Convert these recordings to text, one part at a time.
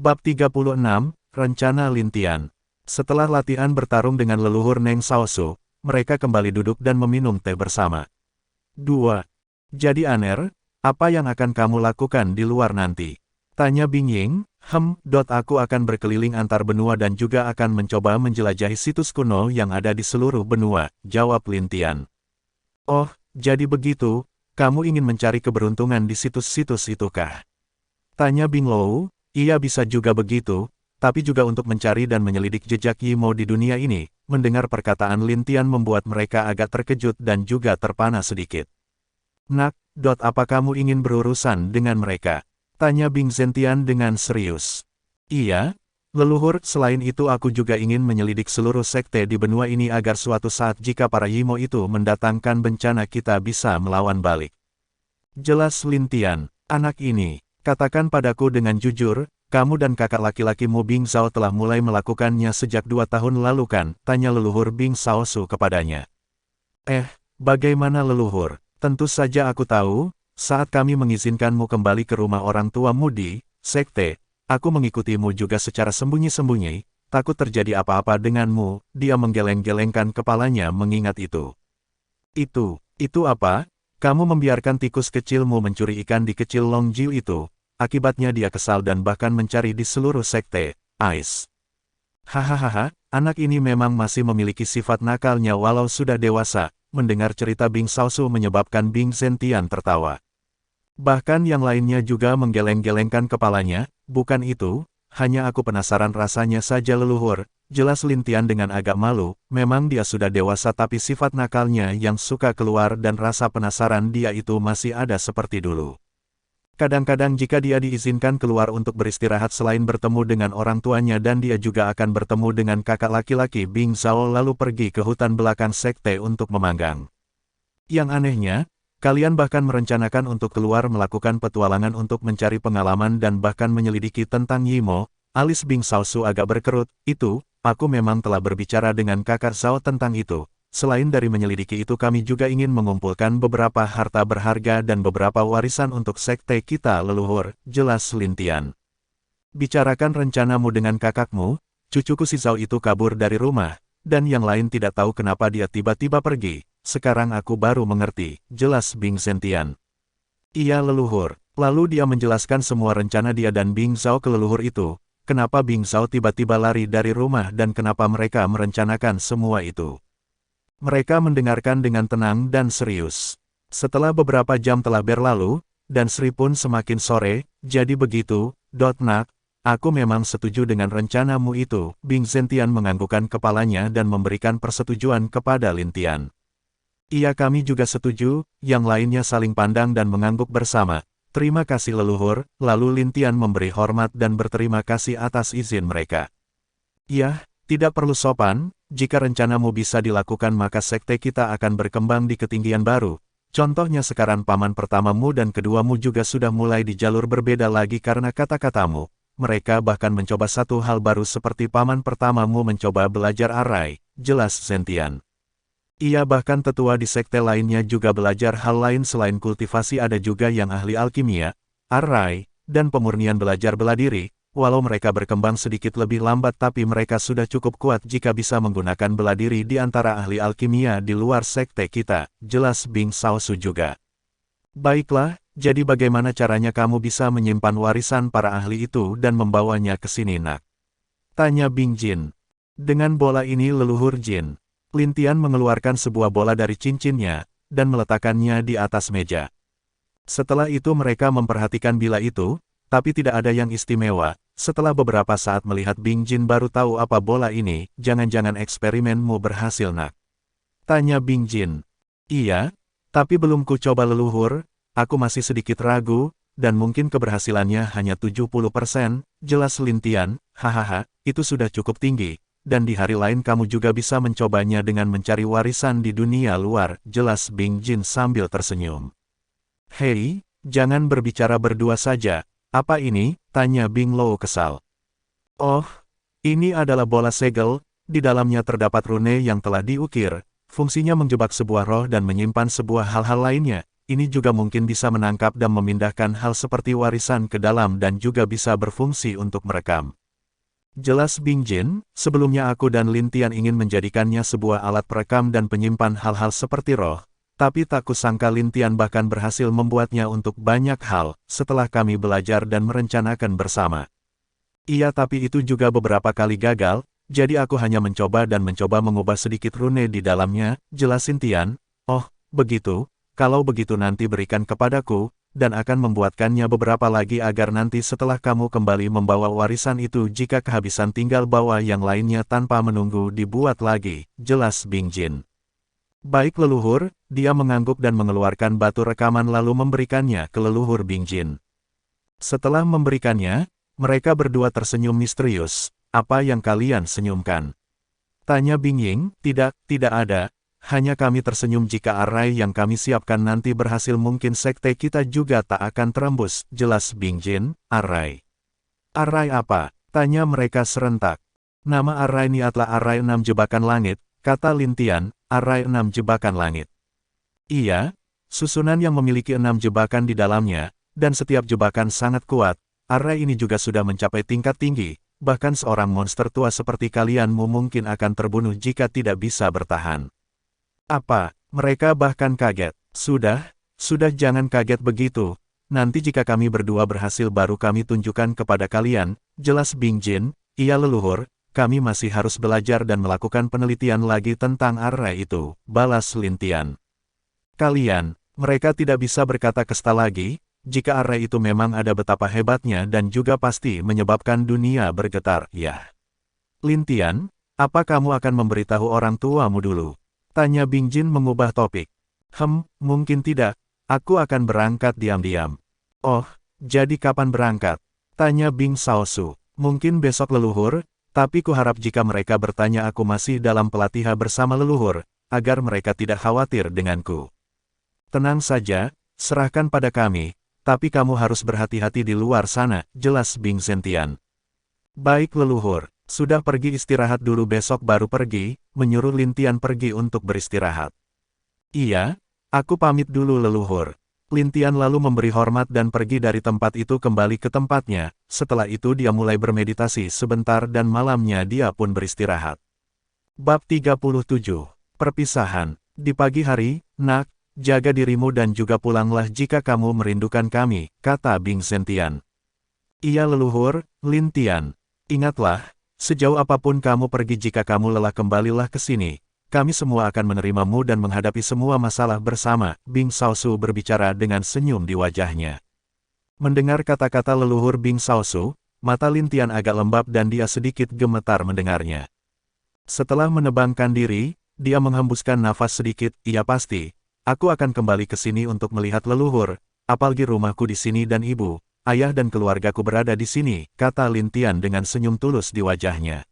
Bab 36, Rencana Lintian. Setelah latihan bertarung dengan leluhur Neng Shaosu, mereka kembali duduk dan meminum teh bersama. 2. Jadi Aner, apa yang akan kamu lakukan di luar nanti? Tanya Bing Ying. Aku akan berkeliling antar benua dan juga akan mencoba menjelajahi situs kuno yang ada di seluruh benua, jawab Lintian. Oh, jadi begitu, kamu ingin mencari keberuntungan di situs-situs itu kah? Tanya Bing Lou. Iya bisa juga begitu, tapi juga untuk mencari dan menyelidik jejak Yimo di dunia ini. Mendengar perkataan Lintian membuat mereka agak terkejut dan juga terpana sedikit. Nak, apa kamu ingin berurusan dengan mereka? Tanya Bing Zentian dengan serius. Iya, leluhur, selain itu aku juga ingin menyelidik seluruh sekte di benua ini agar suatu saat jika para Yimo itu mendatangkan bencana kita bisa melawan balik. Jelas Lintian, anak ini. Katakan padaku dengan jujur, kamu dan kakak laki-lakimu Bing Zhao telah mulai melakukannya sejak 2 tahun lalu kan? Tanya leluhur Bing Shaosu kepadanya. Bagaimana leluhur? Tentu saja aku tahu, saat kami mengizinkanmu kembali ke rumah orang tuamu di sekte, aku mengikutimu juga secara sembunyi-sembunyi, takut terjadi apa-apa denganmu. Dia menggeleng-gelengkan kepalanya mengingat itu. Itu apa? Kamu membiarkan tikus kecilmu mencuri ikan di kecil Longjiu itu. Akibatnya dia kesal dan bahkan mencari di seluruh sekte, Ais. Hahaha, anak ini memang masih memiliki sifat nakalnya walau sudah dewasa. Mendengar cerita Bing Shaosu menyebabkan Bing Zentian tertawa. Bahkan yang lainnya juga menggeleng-gelengkan kepalanya. Bukan itu, hanya aku penasaran rasanya saja leluhur. Jelas Lintian dengan agak malu, memang dia sudah dewasa tapi sifat nakalnya yang suka keluar dan rasa penasaran dia itu masih ada seperti dulu. Kadang-kadang jika dia diizinkan keluar untuk beristirahat selain bertemu dengan orang tuanya dan dia juga akan bertemu dengan kakak laki-laki Bing Zhao lalu pergi ke hutan belakang sekte untuk memanggang. Yang anehnya, kalian bahkan merencanakan untuk keluar melakukan petualangan untuk mencari pengalaman dan bahkan menyelidiki tentang Yimo. Alis Bing Shaosu agak berkerut. Aku memang telah berbicara dengan kakak Zhao tentang itu. Selain dari menyelidiki itu kami juga ingin mengumpulkan beberapa harta berharga dan beberapa warisan untuk sekte kita leluhur, jelas Lintian. Bicarakan rencanamu dengan kakakmu, cucuku si Zhao itu kabur dari rumah, dan yang lain tidak tahu kenapa dia tiba-tiba pergi. Sekarang aku baru mengerti, jelas Bing Zentian. Iya leluhur, lalu dia menjelaskan semua rencana dia dan Bing Zhao ke leluhur itu. Kenapa Bing Zhao tiba-tiba lari dari rumah dan kenapa mereka merencanakan semua itu. Mereka mendengarkan dengan tenang dan serius. Setelah beberapa jam telah berlalu, dan Sri pun semakin sore, jadi begitu, Nak, aku memang setuju dengan rencanamu itu. Bing Zentian menganggukkan kepalanya dan memberikan persetujuan kepada Lintian. Iya kami juga setuju, yang lainnya saling pandang dan mengangguk bersama. Terima kasih leluhur, lalu Lintian memberi hormat dan berterima kasih atas izin mereka. Iya, tidak perlu sopan. Jika rencanamu bisa dilakukan maka sekte kita akan berkembang di ketinggian baru. Contohnya sekarang paman pertamamu dan keduamu juga sudah mulai di jalur berbeda lagi karena kata-katamu. Mereka bahkan mencoba satu hal baru seperti paman pertamamu mencoba belajar arai, jelas Zentian. Ia bahkan tetua di sekte lainnya juga belajar hal lain selain kultivasi ada juga yang ahli alkimia, arai, dan pemurnian belajar bela diri. Walau mereka berkembang sedikit lebih lambat tapi mereka sudah cukup kuat jika bisa menggunakan bela diri di antara ahli alkimia di luar sekte kita, jelas Bing Shaosu juga. Baiklah, jadi bagaimana caranya kamu bisa menyimpan warisan para ahli itu dan membawanya ke sini nak? Tanya Bing Jin. Dengan bola ini leluhur Jin. Lintian mengeluarkan sebuah bola dari cincinnya, dan meletakkannya di atas meja. Setelah itu mereka memperhatikan bila itu, tapi tidak ada yang istimewa. Setelah beberapa saat melihat Bing Jin baru tahu apa bola ini, jangan-jangan eksperimenmu berhasil nak? Tanya Bing Jin. Iya, tapi belum ku coba leluhur, aku masih sedikit ragu, dan mungkin keberhasilannya hanya 70%, jelas Lintian. Hahaha, itu sudah cukup tinggi, dan di hari lain kamu juga bisa mencobanya dengan mencari warisan di dunia luar, jelas Bing Jin sambil tersenyum. Hei, jangan berbicara berdua saja. Apa ini? Tanya Bing Lou kesal. Oh, ini adalah bola segel, di dalamnya terdapat rune yang telah diukir, fungsinya menjebak sebuah roh dan menyimpan sebuah hal-hal lainnya. ini juga mungkin bisa menangkap dan memindahkan hal seperti warisan ke dalam dan juga bisa berfungsi untuk merekam. Jelas Bing Jin, sebelumnya aku dan Lin Tian ingin menjadikannya sebuah alat perekam dan penyimpan hal-hal seperti roh, tapi tak kusangka Lin Tian bahkan berhasil membuatnya untuk banyak hal, setelah kami belajar dan merencanakan bersama. Iya, tapi itu juga beberapa kali gagal, jadi aku hanya mencoba mengubah sedikit rune di dalamnya, jelasin Tian. Oh, begitu, kalau begitu nanti berikan kepadaku, dan akan membuatkannya beberapa lagi agar nanti setelah kamu kembali membawa warisan itu jika kehabisan tinggal bawa yang lainnya tanpa menunggu dibuat lagi, jelas Bing Jin. Baik leluhur, dia mengangguk dan mengeluarkan batu rekaman lalu memberikannya ke leluhur Bing Jin. Setelah memberikannya, mereka berdua tersenyum misterius. Apa yang kalian senyumkan? Tanya Bing Ying. Tidak ada. Hanya kami tersenyum jika arai yang kami siapkan nanti berhasil, mungkin sekte kita juga tak akan terembus, jelas Bing Jin. Arai. Arai apa? Tanya mereka serentak. Nama arai ini adalah arai 6 jebakan langit, kata Lin Tian. Arai 6 jebakan langit. Iya, susunan yang memiliki 6 jebakan di dalamnya, dan setiap jebakan sangat kuat. Arai ini juga sudah mencapai tingkat tinggi, bahkan seorang monster tua seperti kalianmu mungkin akan terbunuh jika tidak bisa bertahan. Apa? Mereka bahkan kaget. Sudah jangan kaget begitu. Nanti jika kami berdua berhasil baru kami tunjukkan kepada kalian, jelas Bing Jin. Iya leluhur, kami masih harus belajar dan melakukan penelitian lagi tentang arai itu, balas Lin Tian. Kalian, mereka tidak bisa berkata kesta lagi. Jika arai itu memang ada betapa hebatnya dan juga pasti menyebabkan dunia bergetar, ya. Lin Tian, apa kamu akan memberitahu orang tuamu dulu? Tanya Bing Jin mengubah topik. Mungkin tidak. Aku akan berangkat diam-diam. Oh, jadi kapan berangkat? Tanya Bing Shaosu. Mungkin besok leluhur, tapi kuharap jika mereka bertanya aku masih dalam pelatihan bersama leluhur, agar mereka tidak khawatir denganku. Tenang saja, serahkan pada kami. Tapi kamu harus berhati-hati di luar sana, jelas Bing Zentian. Baik leluhur, sudah pergi istirahat dulu, besok baru pergi, menyuruh Lin Tian pergi untuk beristirahat. Iya, aku pamit dulu leluhur. Lin Tian lalu memberi hormat dan pergi dari tempat itu kembali ke tempatnya, setelah itu dia mulai bermeditasi sebentar dan malamnya dia pun beristirahat. Bab 37. Perpisahan. Di pagi hari, Nak, jaga dirimu dan juga pulanglah jika kamu merindukan kami, kata Bing Zentian. Iya leluhur, Lin Tian. Ingatlah, sejauh apapun kamu pergi jika kamu lelah kembalilah ke sini. Kami semua akan menerimamu dan menghadapi semua masalah bersama, Bing Shaosu berbicara dengan senyum di wajahnya. Mendengar kata-kata leluhur Bing Shaosu, mata Lin Tian agak lembab dan dia sedikit gemetar mendengarnya. Setelah menebangkan diri, dia menghembuskan nafas sedikit, iya pasti. Aku akan kembali ke sini untuk melihat leluhur, apalagi rumahku di sini dan ibu, ayah dan keluargaku berada di sini, kata Lin Tian dengan senyum tulus di wajahnya.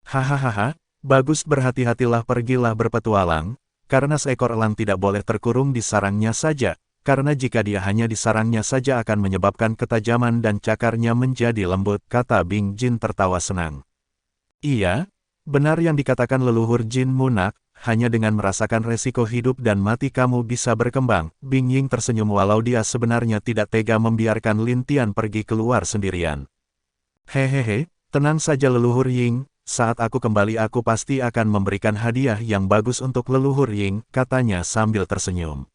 Hahaha, bagus, berhati-hatilah, pergilah berpetualang, karena seekor elang tidak boleh terkurung di sarangnya saja, karena jika dia hanya di sarangnya saja akan menyebabkan ketajaman dan cakarnya menjadi lembut, kata Bing Jin tertawa senang. Iya, benar yang dikatakan leluhur Jin Munak. Hanya dengan merasakan resiko hidup dan mati kamu bisa berkembang. Bing Ying tersenyum walau dia sebenarnya tidak tega membiarkan Lin Tian pergi keluar sendirian. Hehehe, tenang saja leluhur Ying, saat aku kembali aku pasti akan memberikan hadiah yang bagus untuk leluhur Ying, katanya sambil tersenyum.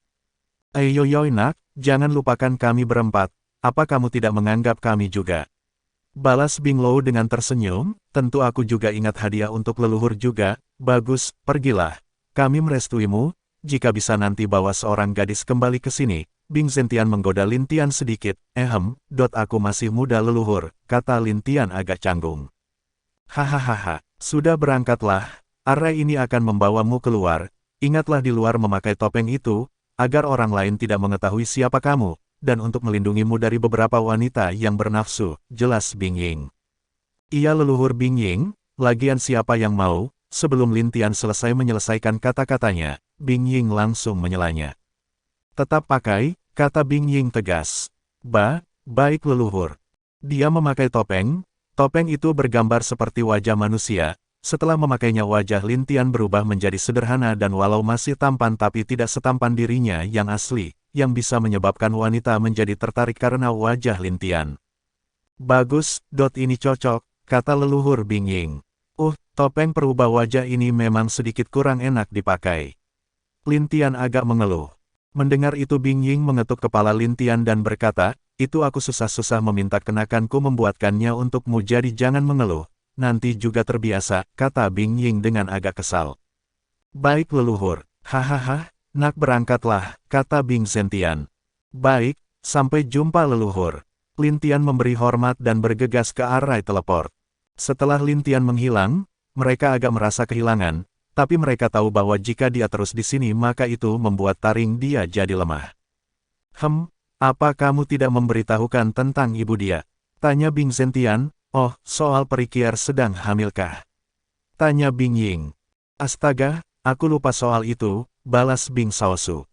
Ayoyoy Nak, jangan lupakan kami berempat, apa kamu tidak menganggap kami juga? Balas Bing Lou dengan tersenyum, tentu aku juga ingat hadiah untuk leluhur juga. Bagus, pergilah. Kami merestuimu, jika bisa nanti bawa seorang gadis kembali ke sini. Bing Zentian menggoda Lin Tian sedikit. Aku masih muda leluhur, kata Lin Tian agak canggung. Hahaha, sudah berangkatlah. Arai ini akan membawamu keluar. Ingatlah di luar memakai topeng itu, agar orang lain tidak mengetahui siapa kamu, dan untuk melindungimu dari beberapa wanita yang bernafsu, jelas Bing Ying. Iya leluhur Bing Ying, lagian siapa yang mau? Sebelum Lin Tian selesai menyelesaikan kata-katanya, Bing Ying langsung menyelanya. Tetap pakai, kata Bing Ying tegas. Baik leluhur. Dia memakai topeng. Topeng itu bergambar seperti wajah manusia. Setelah memakainya wajah Lin Tian berubah menjadi sederhana dan walau masih tampan tapi tidak setampan dirinya yang asli. yang bisa menyebabkan wanita menjadi tertarik karena wajah Lin Tian. Bagus, ini cocok, kata leluhur Bing Ying. Topeng perubah wajah ini memang sedikit kurang enak dipakai. Lin Tian agak mengeluh. Mendengar itu Bing Ying mengetuk kepala Lin Tian dan berkata, itu aku susah-susah meminta kenakanku membuatkannya untukmu, jadi jangan mengeluh. Nanti juga terbiasa, kata Bing Ying dengan agak kesal. Baik leluhur, hahaha, nak berangkatlah, kata Bing Zentian. Baik, sampai jumpa leluhur. Lin Tian memberi hormat dan bergegas ke arah teleport. Setelah Lin Tian menghilang, mereka agak merasa kehilangan, tapi mereka tahu bahwa jika dia terus di sini maka itu membuat taring dia jadi lemah. Apa kamu tidak memberitahukan tentang ibu dia? Tanya Bing Zentian. Oh, soal perikiar sedang hamilkah? Tanya Bing Ying. Astaga, aku lupa soal itu, balas Bing Shaosu.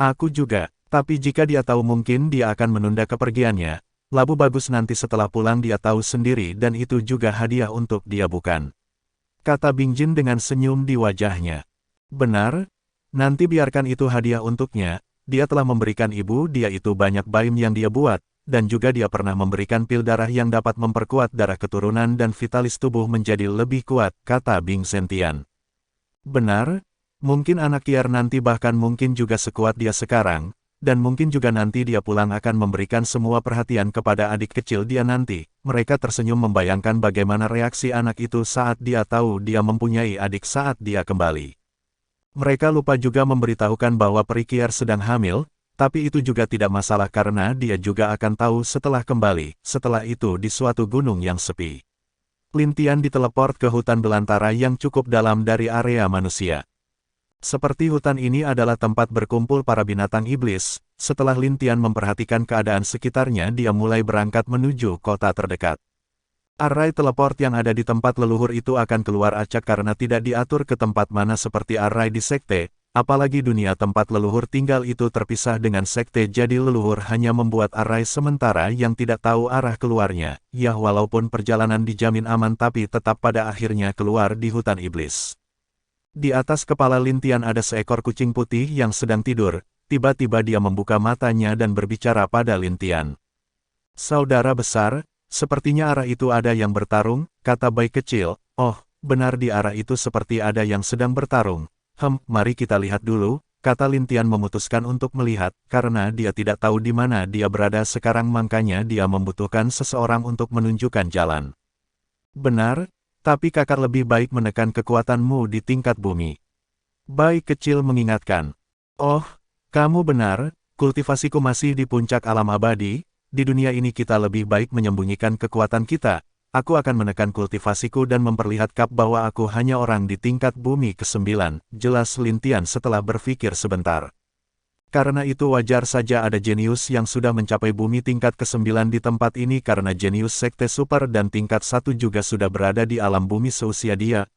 Aku juga, tapi jika dia tahu mungkin dia akan menunda kepergiannya. Labu bagus nanti setelah pulang dia tahu sendiri dan itu juga hadiah untuk dia bukan? Kata Bing Jin dengan senyum di wajahnya. Benar, nanti biarkan itu hadiah untuknya, dia telah memberikan ibu dia itu banyak baim yang dia buat, dan juga dia pernah memberikan pil darah yang dapat memperkuat darah keturunan dan vitalis tubuh menjadi lebih kuat, kata Bing Zentian. Benar, mungkin anak Kier nanti bahkan mungkin juga sekuat dia sekarang, dan mungkin juga nanti dia pulang akan memberikan semua perhatian kepada adik kecil dia nanti. Mereka tersenyum membayangkan bagaimana reaksi anak itu saat dia tahu dia mempunyai adik saat dia kembali. Mereka lupa juga memberitahukan bahwa Peri Kier sedang hamil, tapi itu juga tidak masalah karena dia juga akan tahu setelah kembali, setelah itu di suatu gunung yang sepi. Lin Tian diteleport ke hutan belantara yang cukup dalam dari area manusia. Seperti hutan ini adalah tempat berkumpul para binatang iblis, setelah Lin Tian memperhatikan keadaan sekitarnya dia mulai berangkat menuju kota terdekat. Arai teleport yang ada di tempat leluhur itu akan keluar acak karena tidak diatur ke tempat mana seperti arai di sekte, apalagi dunia tempat leluhur tinggal itu terpisah dengan sekte jadi leluhur hanya membuat arai sementara yang tidak tahu arah keluarnya, ya walaupun perjalanan dijamin aman tapi tetap pada akhirnya keluar di hutan iblis. Di atas kepala Lin Tian ada seekor kucing putih yang sedang tidur, tiba-tiba dia membuka matanya dan berbicara pada Lin Tian. Saudara besar, sepertinya arah itu ada yang bertarung, kata bayi kecil. Oh, benar di arah itu seperti ada yang sedang bertarung. Mari kita lihat dulu, kata Lin Tian memutuskan untuk melihat, karena dia tidak tahu di mana dia berada sekarang makanya dia membutuhkan seseorang untuk menunjukkan jalan. Benar, tapi kakak lebih baik menekan kekuatanmu di tingkat bumi. Bayi kecil mengingatkan. Oh, kamu benar, kultivasiku masih di puncak alam abadi, di dunia ini kita lebih baik menyembunyikan kekuatan kita. Aku akan menekan kultivasiku dan memperlihatkan bahwa aku hanya orang di tingkat bumi ke-9, jelas Lin Tian setelah berpikir sebentar. Karena itu wajar saja ada jenius yang sudah mencapai bumi tingkat ke-9 di tempat ini karena jenius sekte super dan tingkat 1 juga sudah berada di alam bumi seusia dia.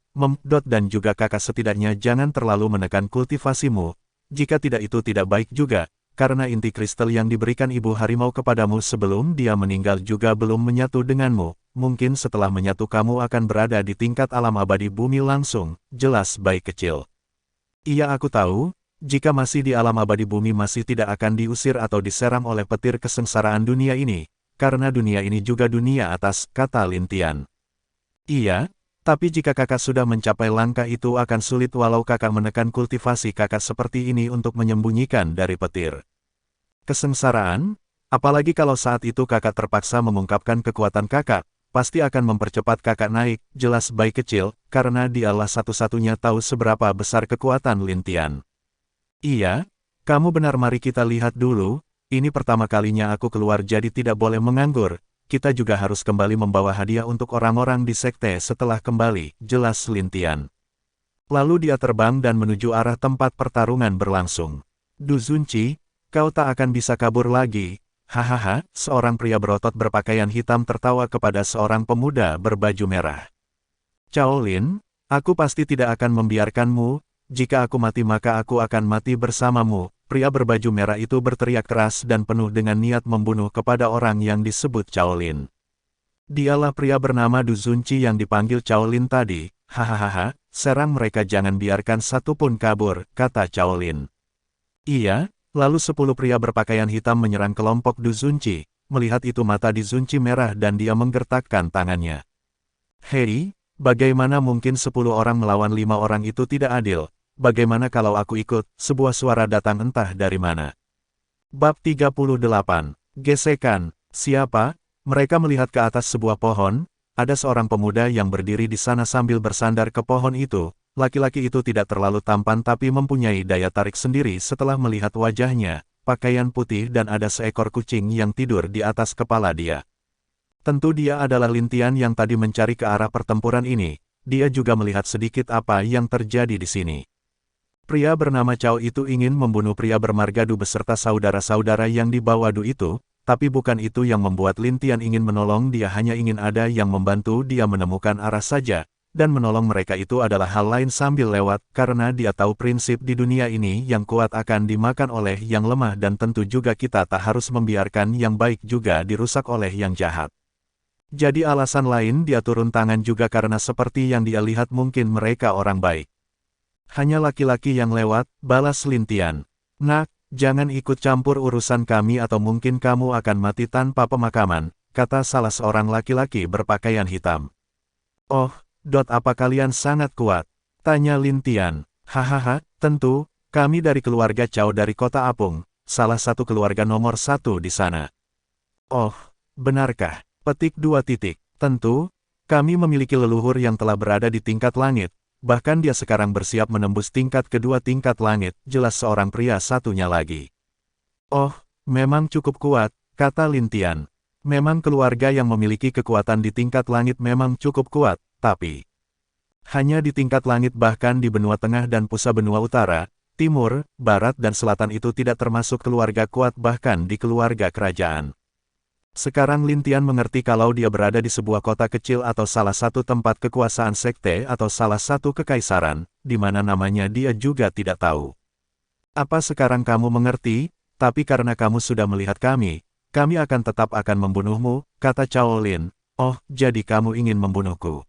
Dan juga kakak setidaknya jangan terlalu menekan kultivasimu, jika tidak itu tidak baik juga, karena inti kristal yang diberikan ibu harimau kepadamu sebelum dia meninggal juga belum menyatu denganmu, mungkin setelah menyatu kamu akan berada di tingkat alam abadi bumi langsung, jelas bayi kecil. Iya aku tahu. Jika masih di alam abadi bumi masih tidak akan diusir atau diserang oleh petir kesengsaraan dunia ini, karena dunia ini juga dunia atas, kata Lin Tian. Iya, tapi jika kakak sudah mencapai langkah itu akan sulit walau kakak menekan kultivasi kakak seperti ini untuk menyembunyikan dari petir kesengsaraan, apalagi kalau saat itu kakak terpaksa mengungkapkan kekuatan kakak, pasti akan mempercepat kakak naik, jelas bayi kecil, karena dialah satu-satunya tahu seberapa besar kekuatan Lin Tian. Iya, kamu benar mari kita lihat dulu, ini pertama kalinya aku keluar jadi tidak boleh menganggur, kita juga harus kembali membawa hadiah untuk orang-orang di sekte setelah kembali, jelas Lin Tian. Lalu dia terbang dan menuju arah tempat pertarungan berlangsung. Du Zunci, kau tak akan bisa kabur lagi, hahaha, seorang pria berotot berpakaian hitam tertawa kepada seorang pemuda berbaju merah. Cao Lin, aku pasti tidak akan membiarkanmu. Jika aku mati maka aku akan mati bersamamu, pria berbaju merah itu berteriak keras dan penuh dengan niat membunuh kepada orang yang disebut Cao Lin. Dialah pria bernama Du Zunci yang dipanggil Cao Lin tadi, hahaha, serang mereka jangan biarkan satupun kabur, kata Cao Lin. Iya, Lalu 10 pria berpakaian hitam menyerang kelompok Du Zunci. Melihat itu mata Di Zunci merah dan dia menggertakkan tangannya. Hei, bagaimana mungkin 10 orang melawan 5 orang itu tidak adil? Bagaimana kalau aku ikut? Sebuah suara datang entah dari mana. Bab 38. Gesekan. Siapa? Mereka melihat ke atas sebuah pohon. Ada seorang pemuda yang berdiri di sana sambil bersandar ke pohon itu. Laki-laki itu tidak terlalu tampan tapi mempunyai daya tarik sendiri setelah melihat wajahnya, pakaian putih dan ada seekor kucing yang tidur di atas kepala dia. Tentu dia adalah Lintian yang tadi mencari ke arah pertempuran ini. Dia juga melihat sedikit apa yang terjadi di sini. Pria bernama Cao itu ingin membunuh pria bermarga Du beserta saudara-saudara yang dibawa Du itu, tapi bukan itu yang membuat Lintian ingin menolong, dia hanya ingin ada yang membantu dia menemukan arah saja, dan menolong mereka itu adalah hal lain sambil lewat, karena dia tahu prinsip di dunia ini yang kuat akan dimakan oleh yang lemah dan tentu juga kita tak harus membiarkan yang baik juga dirusak oleh yang jahat. Jadi alasan lain dia turun tangan juga karena seperti yang dia lihat mungkin mereka orang baik. Hanya laki-laki yang lewat, balas Lintian. Nak, jangan ikut campur urusan kami atau mungkin kamu akan mati tanpa pemakaman, kata salah seorang laki-laki berpakaian hitam. Oh, apa kalian sangat kuat? Tanya Lintian. Hahaha, tentu, kami dari keluarga Cao dari kota Apung, salah satu keluarga nomor 1 di sana. Oh, benarkah? Petik 2 titik. Tentu, kami memiliki leluhur yang telah berada di tingkat langit, bahkan dia sekarang bersiap menembus tingkat kedua tingkat langit, jelas seorang pria satunya lagi. Oh, memang cukup kuat, kata Lintian. Memang keluarga yang memiliki kekuatan di tingkat langit memang cukup kuat, tapi hanya di tingkat langit bahkan di benua tengah dan pusat benua utara, timur, barat dan selatan itu tidak termasuk keluarga kuat bahkan di keluarga kerajaan. Sekarang Lintian mengerti kalau dia berada di sebuah kota kecil atau salah satu tempat kekuasaan sekte atau salah satu kekaisaran, di mana namanya dia juga tidak tahu. Apa sekarang kamu mengerti? Tapi karena kamu sudah melihat kami akan tetap akan membunuhmu, kata Cao Lin. Oh, jadi kamu ingin membunuhku?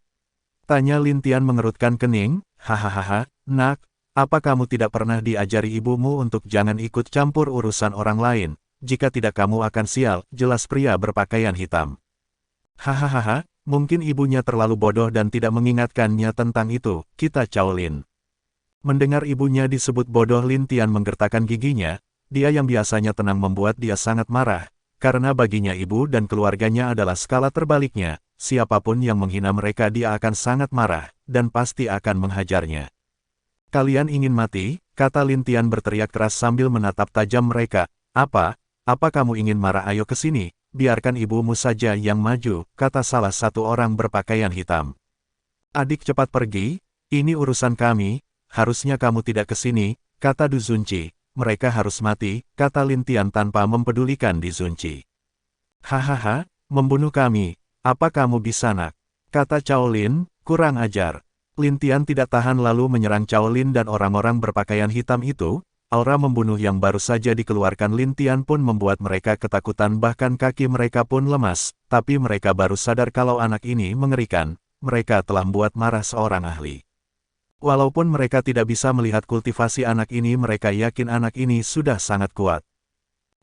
Tanya Lintian mengerutkan kening. Hahaha, nak, apa kamu tidak pernah diajari ibumu untuk jangan ikut campur urusan orang lain? Jika tidak kamu akan sial, jelas pria berpakaian hitam. Hahaha, mungkin ibunya terlalu bodoh dan tidak mengingatkannya tentang itu, kita Cao Lin. Mendengar ibunya disebut bodoh Lintian menggertakkan giginya, dia yang biasanya tenang membuat dia sangat marah, karena baginya ibu dan keluarganya adalah skala terbaliknya, siapapun yang menghina mereka dia akan sangat marah, dan pasti akan menghajarnya. Kalian ingin mati? Kata Lintian berteriak keras sambil menatap tajam mereka. Apa kamu ingin marah? Ayo ke sini, biarkan ibumu saja yang maju, kata salah satu orang berpakaian hitam. Adik cepat pergi, ini urusan kami, harusnya kamu tidak ke sini, kata Du Zunci. Mereka harus mati, kata Lintian tanpa mempedulikan Di Zunci. Hahaha, membunuh kami, apa kamu bisa nak? Kata Cao Lin, kurang ajar. Lintian tidak tahan lalu menyerang Cao Lin dan orang-orang berpakaian hitam itu. Aura membunuh yang baru saja dikeluarkan Lintian pun membuat mereka ketakutan bahkan kaki mereka pun lemas, tapi mereka baru sadar kalau anak ini mengerikan, mereka telah membuat marah seorang ahli. Walaupun mereka tidak bisa melihat kultivasi anak ini mereka yakin anak ini sudah sangat kuat.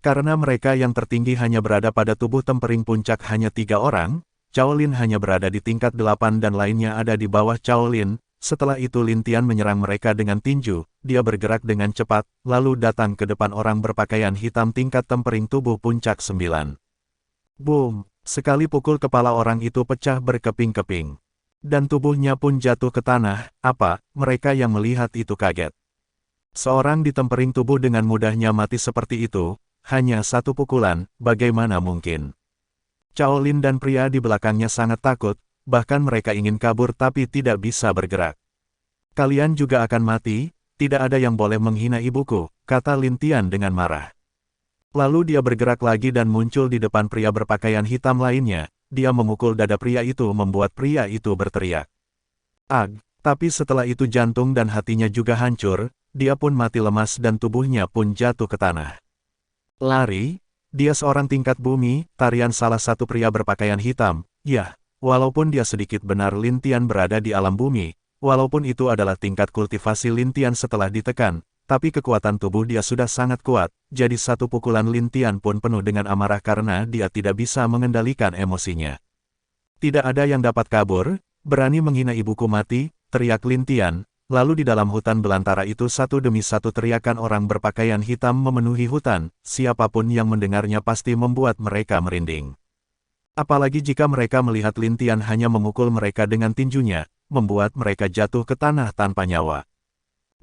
Karena mereka yang tertinggi hanya berada pada tubuh tempering puncak hanya 3 orang, Cao Lin hanya berada di tingkat 8 dan lainnya ada di bawah Cao Lin. Setelah itu Lintian menyerang mereka dengan tinju, dia bergerak dengan cepat, lalu datang ke depan orang berpakaian hitam tingkat tempering tubuh puncak 9. Boom! Sekali pukul kepala orang itu pecah berkeping-keping. Dan tubuhnya pun jatuh ke tanah. Mereka yang melihat itu kaget. Seorang di tempering tubuh dengan mudahnya mati seperti itu, hanya satu pukulan, bagaimana mungkin? Cao Lin dan pria di belakangnya sangat takut, bahkan mereka ingin kabur tapi tidak bisa bergerak. Kalian juga akan mati, tidak ada yang boleh menghina ibuku, kata Lintian dengan marah. Lalu dia bergerak lagi dan muncul di depan pria berpakaian hitam lainnya, dia memukul dada pria itu membuat pria itu berteriak. Tapi setelah itu jantung dan hatinya juga hancur, dia pun mati lemas dan tubuhnya pun jatuh ke tanah. Lari, dia seorang tingkat bumi, tarian salah satu pria berpakaian hitam, ya. Walaupun dia sedikit benar Lintian berada di alam bumi, walaupun itu adalah tingkat kultivasi Lintian setelah ditekan, tapi kekuatan tubuh dia sudah sangat kuat, jadi satu pukulan Lin Tian pun penuh dengan amarah karena dia tidak bisa mengendalikan emosinya. Tidak ada yang dapat kabur, berani menghina ibuku mati, teriak Lin Tian, lalu di dalam hutan belantara itu satu demi satu teriakan orang berpakaian hitam memenuhi hutan, siapapun yang mendengarnya pasti membuat mereka merinding. Apalagi jika mereka melihat Lin Tian hanya memukul mereka dengan tinjunya, membuat mereka jatuh ke tanah tanpa nyawa.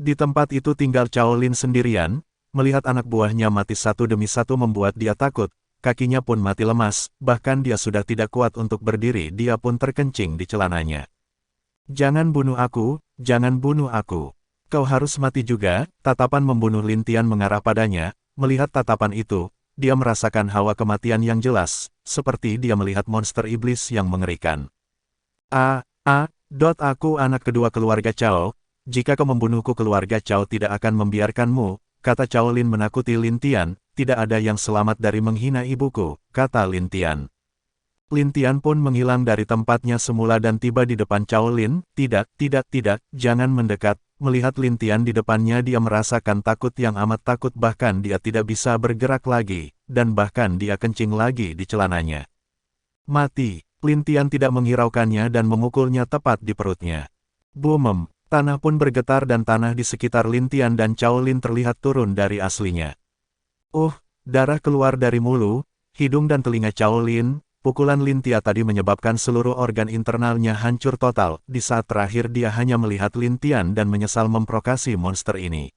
Di tempat itu tinggal Cao Lin sendirian, melihat anak buahnya mati satu demi satu membuat dia takut, kakinya pun mati lemas, bahkan dia sudah tidak kuat untuk berdiri, dia pun terkencing di celananya. Jangan bunuh aku, jangan bunuh aku. Kau harus mati juga, tatapan membunuh Lin Tian mengarah padanya, melihat tatapan itu, dia merasakan hawa kematian yang jelas, seperti dia melihat monster iblis yang mengerikan. Aku anak kedua keluarga Cao. Jika kau membunuhku keluarga Cao tidak akan membiarkanmu, kata Cao Lin menakuti Lin Tian, tidak ada yang selamat dari menghina ibuku, kata Lin Tian. Lin Tian pun menghilang dari tempatnya semula dan tiba di depan Cao Lin, tidak, jangan mendekat, melihat Lin Tian di depannya dia merasakan takut yang amat takut bahkan dia tidak bisa bergerak lagi, dan bahkan dia kencing lagi di celananya. Mati, Lin Tian tidak menghiraukannya dan memukulnya tepat di perutnya. Boom! Tanah pun bergetar dan tanah di sekitar Lin Tian dan Cao Lin terlihat turun dari aslinya. Darah keluar dari mulut, hidung dan telinga Cao Lin, pukulan Lin Tian tadi menyebabkan seluruh organ internalnya hancur total, di saat terakhir dia hanya melihat Lin Tian dan menyesal memprovokasi monster ini.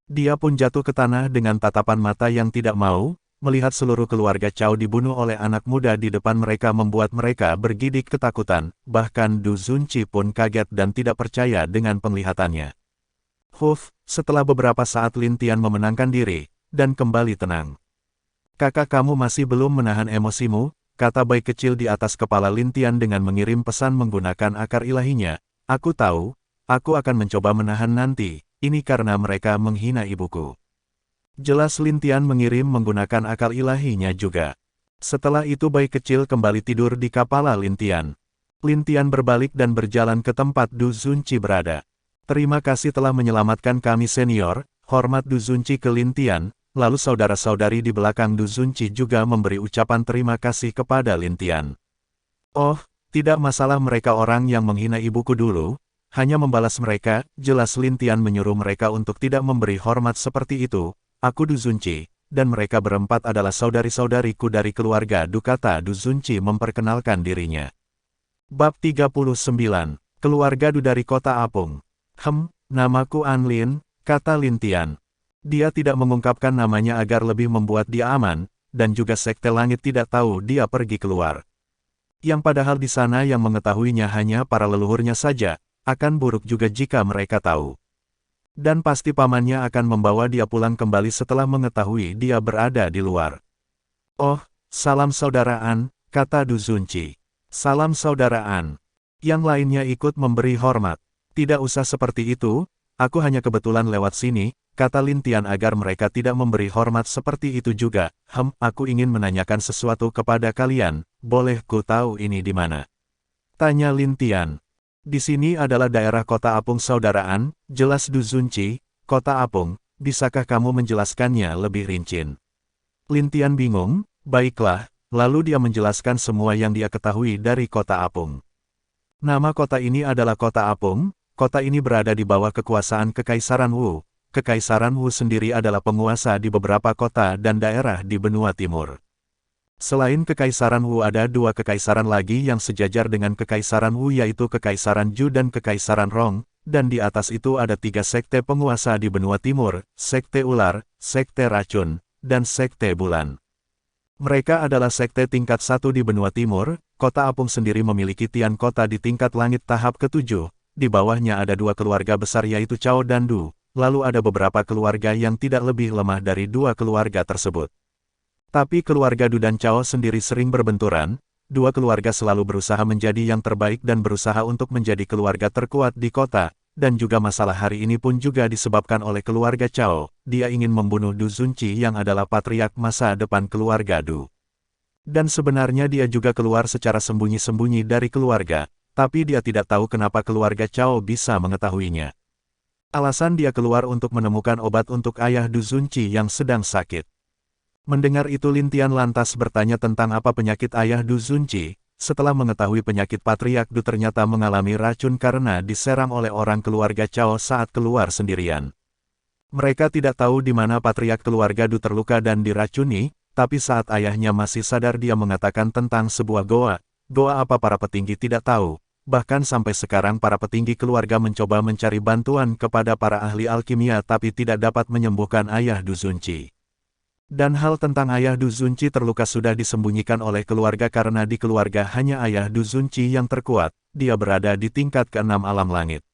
Dia pun jatuh ke tanah dengan tatapan mata yang tidak mau, melihat seluruh keluarga Cao dibunuh oleh anak muda di depan mereka membuat mereka bergidik ketakutan, bahkan Du Zunci pun kaget dan tidak percaya dengan penglihatannya. Setelah beberapa saat Lin Tian memenangkan diri, dan kembali tenang. Kakak kamu masih belum menahan emosimu, kata bayi kecil di atas kepala Lin Tian dengan mengirim pesan menggunakan akar ilahinya, aku tahu, aku akan mencoba menahan nanti, ini karena mereka menghina ibuku. Jelas Lin Tian mengirim menggunakan akal ilahinya juga. Setelah itu bayi kecil kembali tidur di kepala Lin Tian. Lin Tian berbalik dan berjalan ke tempat Du Zunci berada. Terima kasih telah menyelamatkan kami senior, hormat Du Zunci ke Lin Tian, lalu saudara-saudari di belakang Du Zunci juga memberi ucapan terima kasih kepada Lin Tian. Tidak masalah mereka orang yang menghina ibuku dulu, hanya membalas mereka, jelas Lin Tian menyuruh mereka untuk tidak memberi hormat seperti itu. Aku Du Zunci, dan mereka berempat adalah saudari-saudariku dari keluarga Du, kata Du Zunci memperkenalkan dirinya. Bab 39, Keluarga Du dari Kota Apung. Namaku An Lin, kata Lin Tian. Dia tidak mengungkapkan namanya agar lebih membuat dia aman, dan juga Sekte Langit tidak tahu dia pergi keluar. Yang padahal di sana yang mengetahuinya hanya para leluhurnya saja, akan buruk juga jika mereka tahu. Dan pasti pamannya akan membawa dia pulang kembali setelah mengetahui dia berada di luar. Salam saudaraan, kata Du Zunci. Salam saudaraan. Yang lainnya ikut memberi hormat. Tidak usah seperti itu, aku hanya kebetulan lewat sini, kata Lin Tian agar mereka tidak memberi hormat seperti itu juga. Aku ingin menanyakan sesuatu kepada kalian, boleh ku tahu ini di mana? Tanya Lin Tian. Di sini adalah daerah Kota Apung saudaraan, jelas Du Zunci, Kota Apung, bisakah kamu menjelaskannya lebih rinci? Lin Tian bingung, baiklah, lalu dia menjelaskan semua yang dia ketahui dari Kota Apung. Nama kota ini adalah Kota Apung, kota ini berada di bawah kekuasaan Kekaisaran Wu. Kekaisaran Wu sendiri adalah penguasa di beberapa kota dan daerah di benua timur. Selain Kekaisaran Wu ada dua kekaisaran lagi yang sejajar dengan Kekaisaran Wu yaitu Kekaisaran Ju dan Kekaisaran Rong, dan di atas itu ada tiga sekte penguasa di benua timur, Sekte Ular, Sekte Racun, dan Sekte Bulan. Mereka adalah sekte tingkat 1 di benua timur, Kota Apung sendiri memiliki Tian Kota di tingkat langit tahap ke-7, di bawahnya ada dua keluarga besar yaitu Cao dan Du, lalu ada beberapa keluarga yang tidak lebih lemah dari dua keluarga tersebut. Tapi keluarga Du dan Cao sendiri sering berbenturan, dua keluarga selalu berusaha menjadi yang terbaik dan berusaha untuk menjadi keluarga terkuat di kota, dan juga masalah hari ini pun juga disebabkan oleh keluarga Cao, dia ingin membunuh Du Zunci yang adalah patriark masa depan keluarga Du. Dan sebenarnya dia juga keluar secara sembunyi-sembunyi dari keluarga, tapi dia tidak tahu kenapa keluarga Cao bisa mengetahuinya. Alasan dia keluar untuk menemukan obat untuk ayah Du Zunci yang sedang sakit. Mendengar itu Lin Tian lantas bertanya tentang apa penyakit ayah Du Zunci. Setelah mengetahui penyakit Patriark Du ternyata mengalami racun karena diserang oleh orang keluarga Cao saat keluar sendirian. Mereka tidak tahu di mana Patriark keluarga Du terluka dan diracuni, tapi saat ayahnya masih sadar dia mengatakan tentang sebuah goa. Goa apa para petinggi tidak tahu. Bahkan sampai sekarang para petinggi keluarga mencoba mencari bantuan kepada para ahli alkimia tapi tidak dapat menyembuhkan ayah Du Zunci. Dan hal tentang ayah Du Zunci terluka sudah disembunyikan oleh keluarga karena di keluarga hanya ayah Du Zunci yang terkuat, dia berada di tingkat ke-6 alam langit.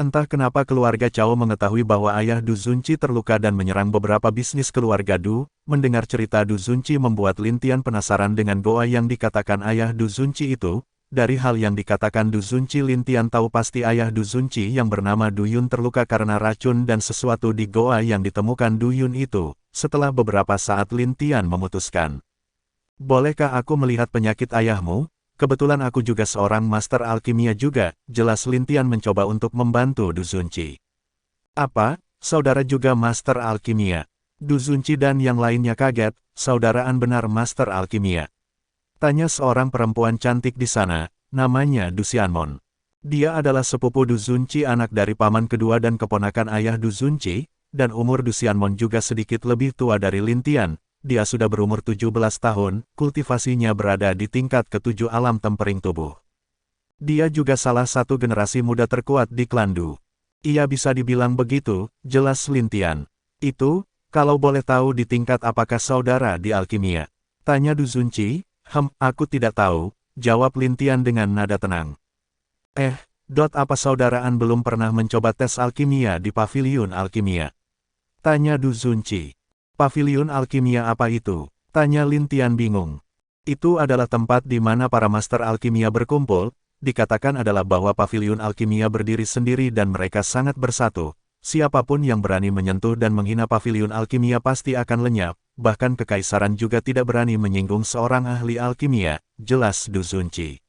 Entah kenapa keluarga Cao mengetahui bahwa ayah Du Zunci terluka dan menyerang beberapa bisnis keluarga Du. Mendengar cerita Du Zunci membuat Lin Tian penasaran dengan goa yang dikatakan ayah Du Zunci itu. Dari hal yang dikatakan Du Zunci Lin Tian tahu pasti ayah Du Zunci yang bernama Du Yun terluka karena racun dan sesuatu di goa yang ditemukan Du Yun itu. Setelah beberapa saat Lin Tian memutuskan. Bolehkah aku melihat penyakit ayahmu? Kebetulan aku juga seorang master alkimia juga, jelas Lin Tian mencoba untuk membantu Du Zunci. Apa? Saudara juga master alkimia? Du Zunci dan yang lainnya kaget, saudaraan benar master alkimia. Tanya seorang perempuan cantik di sana, namanya Du Xianmon. Dia adalah sepupu Du Zunci anak dari paman kedua dan keponakan ayah Du Zunci. Dan umur Du Xianmon juga sedikit lebih tua dari Lin Tian. Dia sudah berumur 17 tahun, kultivasinya berada di tingkat ke-7 alam tempering tubuh. Dia juga salah satu generasi muda terkuat di klan Du. Ia bisa dibilang begitu, jelas Lin Tian. Itu, kalau boleh tahu di tingkat apakah saudara di alkimia? Tanya Du Zunci. Aku tidak tahu, jawab Lin Tian dengan nada tenang. Apa saudaraan belum pernah mencoba tes alkimia di paviliun alkimia? Tanya Du Zunci. Paviliun alkimia apa itu? Tanya Lin Tian bingung. Itu adalah tempat di mana para master alkimia berkumpul, dikatakan adalah bahwa paviliun alkimia berdiri sendiri dan mereka sangat bersatu. Siapapun yang berani menyentuh dan menghina paviliun alkimia pasti akan lenyap, bahkan kekaisaran juga tidak berani menyinggung seorang ahli alkimia, jelas Du Zunci.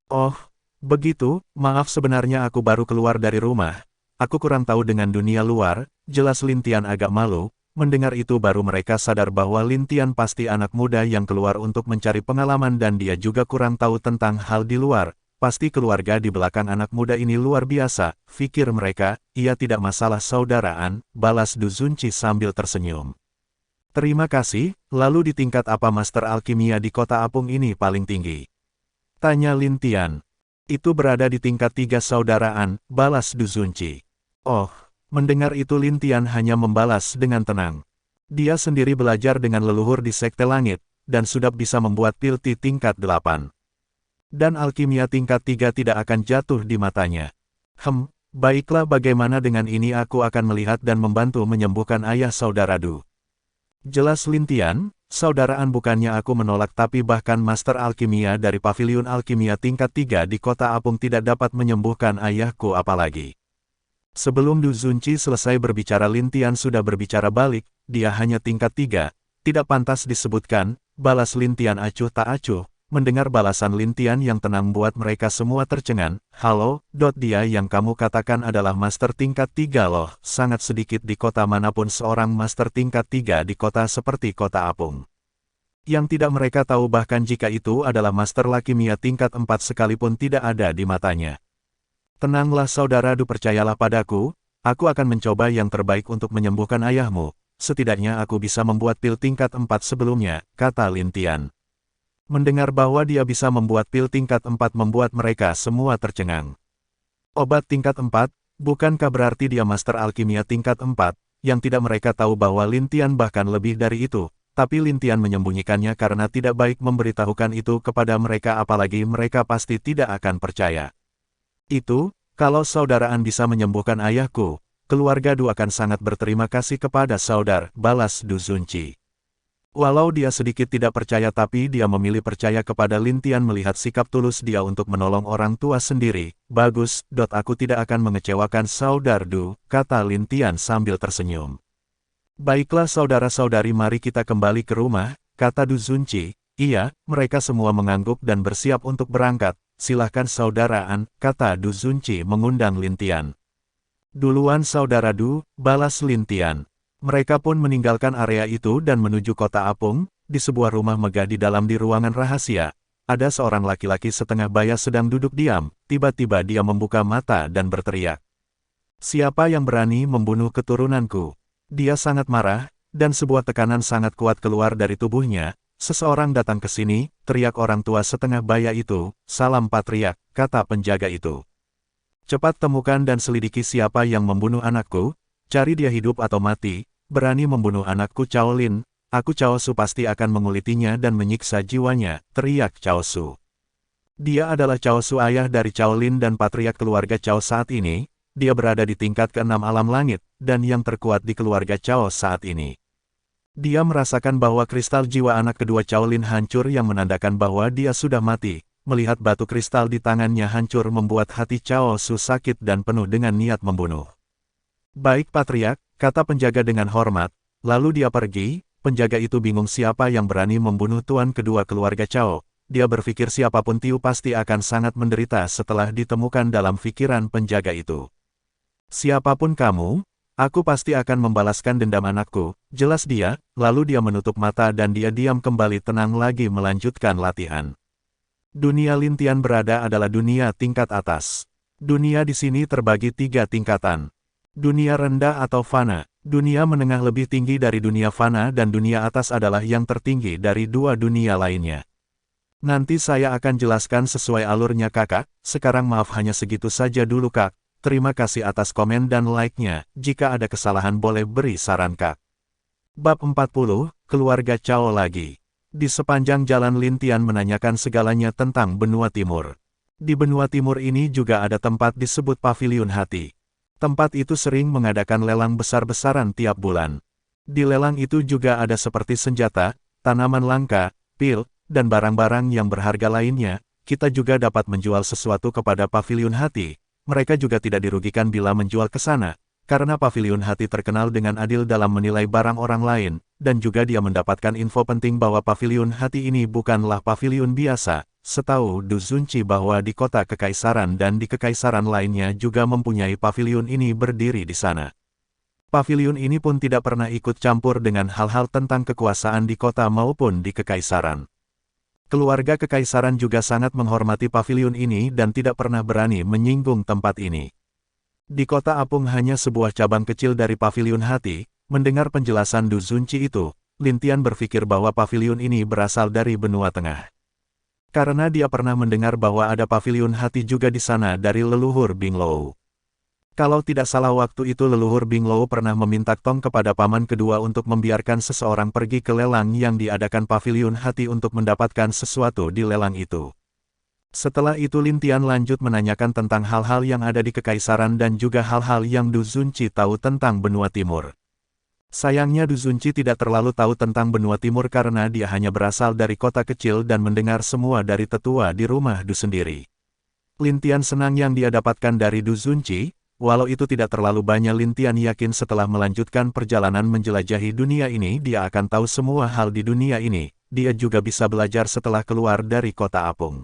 Oh, begitu, maaf sebenarnya aku baru keluar dari rumah. Aku kurang tahu dengan dunia luar, jelas Lin Tian agak malu. Mendengar itu baru mereka sadar bahwa Lin Tian pasti anak muda yang keluar untuk mencari pengalaman dan dia juga kurang tahu tentang hal di luar. Pasti keluarga di belakang anak muda ini luar biasa, pikir mereka, ia tidak masalah saudaraan, balas Du Zunci sambil tersenyum. Terima kasih, lalu di tingkat apa master alkimia di kota apung ini paling tinggi? Tanya Lin Tian. Itu berada di tingkat 3 saudaraan, balas Du Zunci. Oh, mendengar itu Lin Tian hanya membalas dengan tenang. Dia sendiri belajar dengan leluhur di Sekte Langit, dan sudah bisa membuat pilti tingkat 8. Dan alkimia tingkat 3 tidak akan jatuh di matanya. Baiklah bagaimana dengan ini aku akan melihat dan membantu menyembuhkan ayah saudara Du. Jelas Lin Tian, saudaraan bukannya aku menolak tapi bahkan master alkimia dari paviliun alkimia tingkat 3 di kota apung tidak dapat menyembuhkan ayahku apalagi. Sebelum Du Zunci selesai berbicara Lin Tian sudah berbicara balik, dia hanya tingkat 3, tidak pantas disebutkan, balas Lin Tian acuh tak acuh. Mendengar balasan Lin Tian yang tenang buat mereka semua tercengang. Halo, dia yang kamu katakan adalah master tingkat 3 loh, sangat sedikit di kota manapun seorang master tingkat 3 di kota seperti kota apung. Yang tidak mereka tahu bahkan jika itu adalah master alkimia tingkat 4 sekalipun tidak ada di matanya. Tenanglah saudara Du, percayalah padaku, aku akan mencoba yang terbaik untuk menyembuhkan ayahmu. Setidaknya aku bisa membuat pil tingkat 4 sebelumnya, kata Lin Tian. Mendengar bahwa dia bisa membuat pil tingkat 4 membuat mereka semua tercengang. Obat tingkat 4, bukankah berarti dia master alkimia tingkat 4, yang tidak mereka tahu bahwa Lin Tian bahkan lebih dari itu, tapi Lin Tian menyembunyikannya karena tidak baik memberitahukan itu kepada mereka apalagi mereka pasti tidak akan percaya. Itu, kalau saudaraan bisa menyembuhkan ayahku, keluarga Du akan sangat berterima kasih kepada saudara, balas Du Zunci. Walau dia sedikit tidak percaya tapi dia memilih percaya kepada Lin Tian melihat sikap tulus dia untuk menolong orang tua sendiri. Bagus, aku tidak akan mengecewakan saudara Du, kata Lin Tian sambil tersenyum. Baiklah saudara-saudari mari kita kembali ke rumah, kata Du Zunci. Iya, mereka semua mengangguk dan bersiap untuk berangkat. Silahkan saudaraan, kata Du Zunci mengundang Lin Tian. Duluan saudara Du, balas Lin Tian. Mereka pun meninggalkan area itu dan menuju kota apung, di sebuah rumah megah di ruangan rahasia. Ada seorang laki-laki setengah baya sedang duduk diam, tiba-tiba dia membuka mata dan berteriak. Siapa yang berani membunuh keturunanku? Dia sangat marah, dan sebuah tekanan sangat kuat keluar dari tubuhnya. Seseorang datang ke sini, teriak orang tua setengah baya itu, salam patriark, kata penjaga itu. Cepat temukan dan selidiki siapa yang membunuh anakku, cari dia hidup atau mati, berani membunuh anakku Cao Lin, aku Cao Su pasti akan mengulitinya dan menyiksa jiwanya, teriak Cao Su. Dia adalah Cao Su, ayah dari Cao Lin dan patriark keluarga Cao saat ini, dia berada di tingkat ke-6 alam langit, dan yang terkuat di keluarga Cao saat ini. Dia merasakan bahwa kristal jiwa anak kedua Cao Lin hancur yang menandakan bahwa dia sudah mati. Melihat batu kristal di tangannya hancur membuat hati Cao Su sakit dan penuh dengan niat membunuh. Baik patriark, kata penjaga dengan hormat, lalu dia pergi. Penjaga itu bingung siapa yang berani membunuh tuan kedua keluarga Cao. Dia berpikir siapapun Tiu pasti akan sangat menderita setelah ditemukan dalam pikiran penjaga itu. Siapapun kamu, aku pasti akan membalaskan dendam anakku, jelas dia, lalu dia menutup mata dan dia diam kembali tenang lagi melanjutkan latihan. Dunia Lin Tian berada adalah dunia tingkat atas. Dunia di sini terbagi 3 tingkatan. Dunia rendah atau fana, dunia menengah lebih tinggi dari dunia fana dan dunia atas adalah yang tertinggi dari 2 dunia lainnya. Nanti saya akan jelaskan sesuai alurnya kakak, sekarang maaf hanya segitu saja dulu kak. Terima kasih atas komen dan like-nya, jika ada kesalahan boleh beri saran kak. Bab 40, Keluarga Cao lagi. Di sepanjang jalan Lin Tian menanyakan segalanya tentang benua timur. Di benua timur ini juga ada tempat disebut Paviliun Hati. Tempat itu sering mengadakan lelang besar-besaran tiap bulan. Di lelang itu juga ada seperti senjata, tanaman langka, pil, dan barang-barang yang berharga lainnya. Kita juga dapat menjual sesuatu kepada Paviliun Hati. Mereka juga tidak dirugikan bila menjual ke sana. Karena Paviliun Hati terkenal dengan adil dalam menilai barang orang lain, dan juga dia mendapatkan info penting bahwa Paviliun Hati ini bukanlah paviliun biasa. Setahu Du Zunci bahwa di kota kekaisaran dan di kekaisaran lainnya juga mempunyai paviliun ini berdiri di sana. Paviliun ini pun tidak pernah ikut campur dengan hal-hal tentang kekuasaan di kota maupun di kekaisaran. Keluarga kekaisaran juga sangat menghormati paviliun ini dan tidak pernah berani menyinggung tempat ini. Di kota apung hanya sebuah cabang kecil dari Paviliun Hati. Mendengar penjelasan Du Zunci itu, Lin Tian berpikir bahwa paviliun ini berasal dari benua tengah. Karena dia pernah mendengar bahwa ada Paviliun Hati juga di sana dari leluhur Bing Lou. Kalau tidak salah waktu itu leluhur Bing Lou pernah meminta tong kepada paman kedua untuk membiarkan seseorang pergi ke lelang yang diadakan Paviliun Hati untuk mendapatkan sesuatu di lelang itu. Setelah itu Lin Tian lanjut menanyakan tentang hal-hal yang ada di kekaisaran dan juga hal-hal yang Du Zunci tahu tentang benua timur. Sayangnya Du Zunci tidak terlalu tahu tentang benua timur karena dia hanya berasal dari kota kecil dan mendengar semua dari tetua di rumah Du sendiri. Lin Tian senang yang dia dapatkan dari Du Zunci, walau itu tidak terlalu banyak. Lin Tian yakin setelah melanjutkan perjalanan menjelajahi dunia ini dia akan tahu semua hal di dunia ini, dia juga bisa belajar setelah keluar dari kota apung.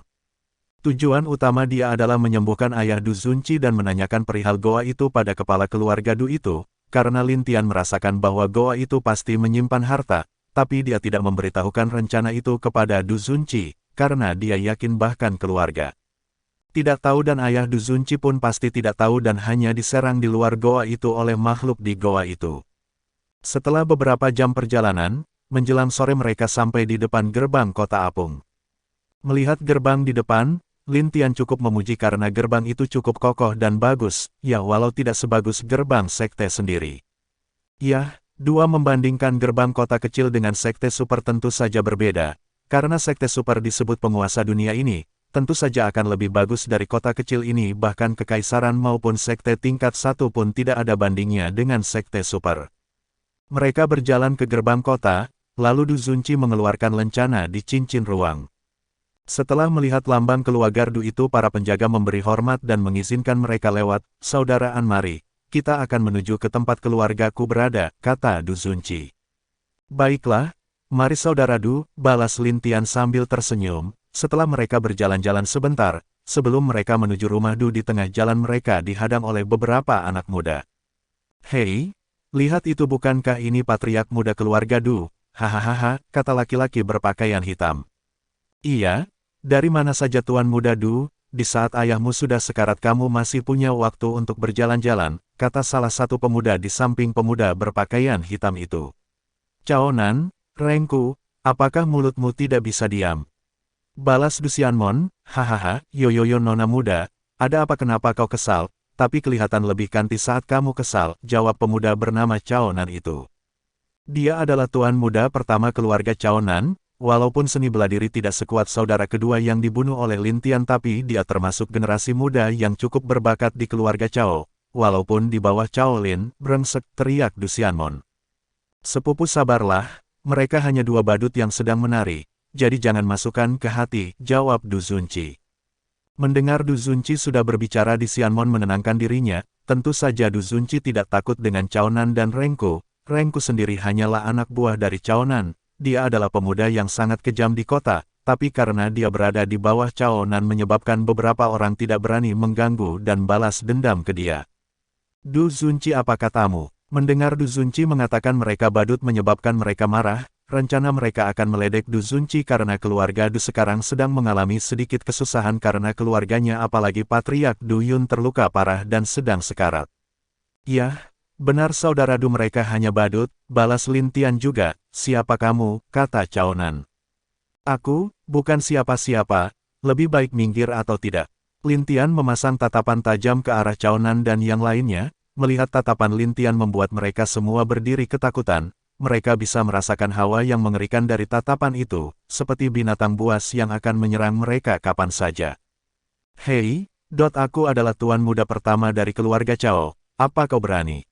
Tujuan utama dia adalah menyembuhkan ayah Du Zunci dan menanyakan perihal goa itu pada kepala keluarga Du itu, karena Lin Tian merasakan bahwa goa itu pasti menyimpan harta, tapi dia tidak memberitahukan rencana itu kepada Du Zunci, karena dia yakin bahkan keluarga tidak tahu dan ayah Du Zunci pun pasti tidak tahu dan hanya diserang di luar goa itu oleh makhluk di goa itu. Setelah beberapa jam perjalanan, menjelang sore mereka sampai di depan gerbang kota apung. Melihat gerbang di depan, Lin Tian cukup memuji karena gerbang itu cukup kokoh dan bagus, ya walau tidak sebagus gerbang sekte sendiri. Ya, membandingkan gerbang kota kecil dengan sekte super tentu saja berbeda, karena sekte super disebut penguasa dunia ini, tentu saja akan lebih bagus dari kota kecil ini bahkan kekaisaran maupun sekte tingkat 1 pun tidak ada bandingnya dengan sekte super. Mereka berjalan ke gerbang kota, lalu Du Zunci mengeluarkan lencana di cincin ruang. Setelah melihat lambang keluarga Du itu para penjaga memberi hormat dan mengizinkan mereka lewat. Saudaraan mari, kita akan menuju ke tempat keluargaku berada, kata Du Zunci. Baiklah, mari saudara Du, balas Lin Tian sambil tersenyum. Setelah mereka berjalan-jalan sebentar, sebelum mereka menuju rumah Du di tengah jalan mereka dihadang oleh beberapa anak muda. "Hei, lihat itu, bukankah ini patriark muda keluarga Du?" "Hahaha," kata laki-laki berpakaian hitam. "Iya, dari mana saja Tuan Muda Du, di saat ayahmu sudah sekarat kamu masih punya waktu untuk berjalan-jalan," kata salah satu pemuda di samping pemuda berpakaian hitam itu. "Cao Nan, Rengku, apakah mulutmu tidak bisa diam?" Balas Du Xianmon, "Hahaha, yoyoyo nona muda, ada apa, kenapa kau kesal, tapi kelihatan lebih kanti saat kamu kesal," jawab pemuda bernama Cao Nan itu. Dia adalah tuan muda pertama keluarga Cao Nan. Walaupun seni bela diri tidak sekuat saudara kedua yang dibunuh oleh Lin Tian, tapi dia termasuk generasi muda yang cukup berbakat di keluarga Cao. Walaupun di bawah Cao Lin, brengsek, teriak Du Xianmon. "Sepupu, sabarlah, mereka hanya dua badut yang sedang menari, jadi jangan masukkan ke hati," jawab Du Zunci. Mendengar Du Zunci sudah berbicara, Di Xianmon menenangkan dirinya. Tentu saja Du Zunci tidak takut dengan Cao Nan dan Rengku. Rengku sendiri hanyalah anak buah dari Cao Nan. Dia adalah pemuda yang sangat kejam di kota, tapi karena dia berada di bawah Cao Nan menyebabkan beberapa orang tidak berani mengganggu dan balas dendam ke dia. "Du Zunci, apa katamu?" Mendengar Du Zunci mengatakan mereka badut menyebabkan mereka marah, rencana mereka akan meledek Du Zunci karena keluarga Du sekarang sedang mengalami sedikit kesusahan karena keluarganya, apalagi patriark Du Yun terluka parah dan sedang sekarat. "Yah, benar saudara Du, mereka hanya badut," balas Lin Tian juga. "Siapa kamu?" kata Cao Nan. "Aku, bukan siapa-siapa, lebih baik minggir atau tidak." Lin Tian memasang tatapan tajam ke arah Cao Nan dan yang lainnya. Melihat tatapan Lin Tian membuat mereka semua berdiri ketakutan. Mereka bisa merasakan hawa yang mengerikan dari tatapan itu, seperti binatang buas yang akan menyerang mereka kapan saja. "Hei, aku adalah tuan muda pertama dari keluarga Cao, apa kau berani?"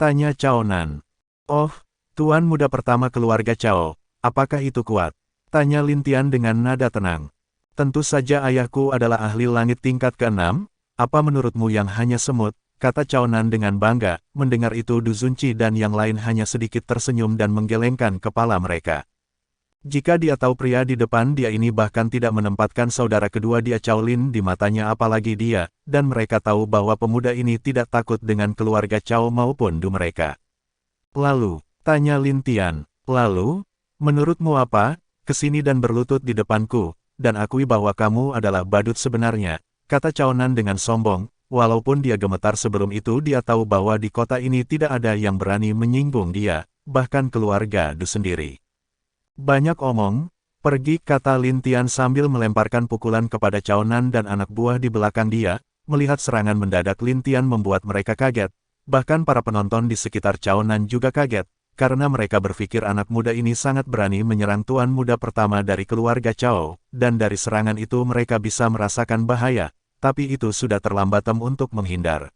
tanya Cao Nan. "Oh, tuan muda pertama keluarga Cao, apakah itu kuat?" tanya Lin Tian dengan nada tenang. "Tentu saja ayahku adalah ahli langit tingkat ke-6, apa menurutmu yang hanya semut?" kata Cao Nan dengan bangga. Mendengar itu Du Zunci dan yang lain hanya sedikit tersenyum dan menggelengkan kepala mereka. Jika dia tahu pria di depan dia ini bahkan tidak menempatkan saudara kedua dia Cao Lin di matanya, apalagi dia, dan mereka tahu bahwa pemuda ini tidak takut dengan keluarga Cao maupun Du mereka. "Lalu," tanya Lin Tian, "lalu, menurutmu apa? Kesini dan berlutut di depanku, dan akui bahwa kamu adalah badut sebenarnya," kata Cao Nan dengan sombong. Walaupun dia gemetar sebelum itu, dia tahu bahwa di kota ini tidak ada yang berani menyinggung dia, bahkan keluarga Du sendiri. "Banyak omong, pergi," kata Lin Tian sambil melemparkan pukulan kepada Cao Nan dan anak buah di belakang dia. Melihat serangan mendadak Lin Tian membuat mereka kaget. Bahkan para penonton di sekitar Cao Nan juga kaget, karena mereka berpikir anak muda ini sangat berani menyerang tuan muda pertama dari keluarga Cao, dan dari serangan itu mereka bisa merasakan bahaya. Tapi itu sudah terlambat untuk menghindar.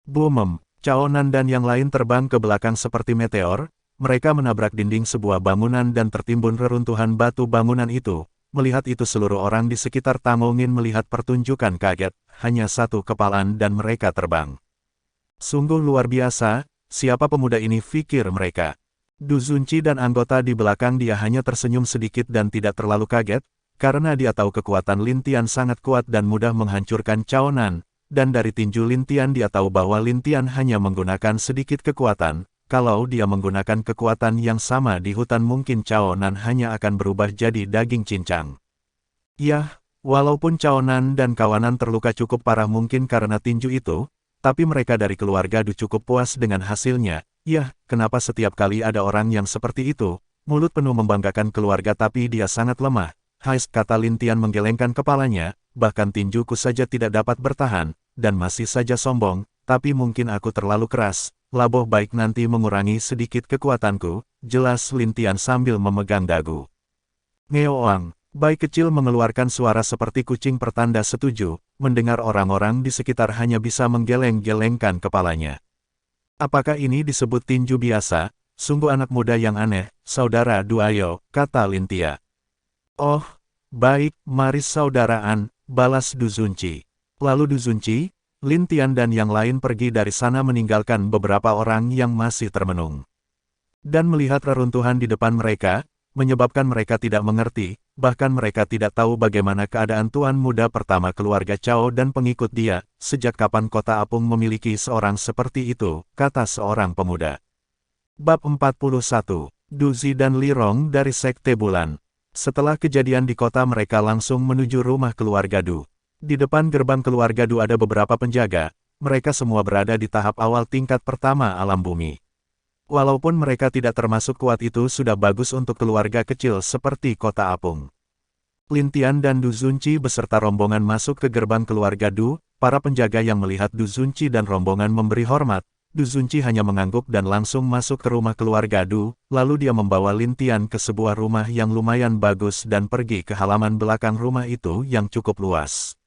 Boom! Cao Nan dan yang lain terbang ke belakang seperti meteor. Mereka menabrak dinding sebuah bangunan dan tertimbun reruntuhan batu bangunan itu. Melihat itu seluruh orang di sekitar Tangongin melihat pertunjukan kaget. Hanya satu kepalan dan mereka terbang. "Sungguh luar biasa, siapa pemuda ini?" pikir mereka. Du Zunci dan anggota di belakang dia hanya tersenyum sedikit dan tidak terlalu kaget. Karena dia tahu kekuatan Lin Tian sangat kuat dan mudah menghancurkan Cao Nan, dan dari tinju Lin Tian dia tahu bahwa Lin Tian hanya menggunakan sedikit kekuatan. Kalau dia menggunakan kekuatan yang sama di hutan, mungkin Cao Nan hanya akan berubah jadi daging cincang. Yah, walaupun Cao Nan dan kawanan terluka cukup parah mungkin karena tinju itu, tapi mereka dari keluarga Du cukup puas dengan hasilnya. Yah, kenapa setiap kali ada orang yang seperti itu, mulut penuh membanggakan keluarga tapi dia sangat lemah. "Hais," kata Lin Tian menggelengkan kepalanya, "bahkan tinjuku saja tidak dapat bertahan, dan masih saja sombong, tapi mungkin aku terlalu keras, laboh baik nanti mengurangi sedikit kekuatanku," jelas Lin Tian sambil memegang dagu. "Ngeoang," bayi kecil mengeluarkan suara seperti kucing pertanda setuju. Mendengar orang-orang di sekitar hanya bisa menggeleng-gelengkan kepalanya. "Apakah ini disebut tinju biasa? Sungguh anak muda yang aneh, saudara Du, ayo," kata Lin Tian. "Oh, baik, mari saudaraan," balas Du Zunci. Lalu Du Zunci, Lin Tian dan yang lain pergi dari sana meninggalkan beberapa orang yang masih termenung. Dan melihat reruntuhan di depan mereka, menyebabkan mereka tidak mengerti, bahkan mereka tidak tahu bagaimana keadaan tuan muda pertama keluarga Cao dan pengikut dia, sejak kapan kota Apung memiliki seorang seperti itu, kata seorang pemuda. Bab 41, Duzi dan Lirong dari Sekte Bulan. Setelah kejadian di kota mereka langsung menuju rumah keluarga Du. Di depan gerbang keluarga Du ada beberapa penjaga, mereka semua berada di tahap awal tingkat pertama alam bumi. Walaupun mereka tidak termasuk kuat itu sudah bagus untuk keluarga kecil seperti kota Apung. Lin Tian dan Du Zunci beserta rombongan masuk ke gerbang keluarga Du, para penjaga yang melihat Du Zunci dan rombongan memberi hormat, Du Zunci hanya mengangguk dan langsung masuk ke rumah keluarga Du, lalu dia membawa Lin Tian ke sebuah rumah yang lumayan bagus dan pergi ke halaman belakang rumah itu yang cukup luas.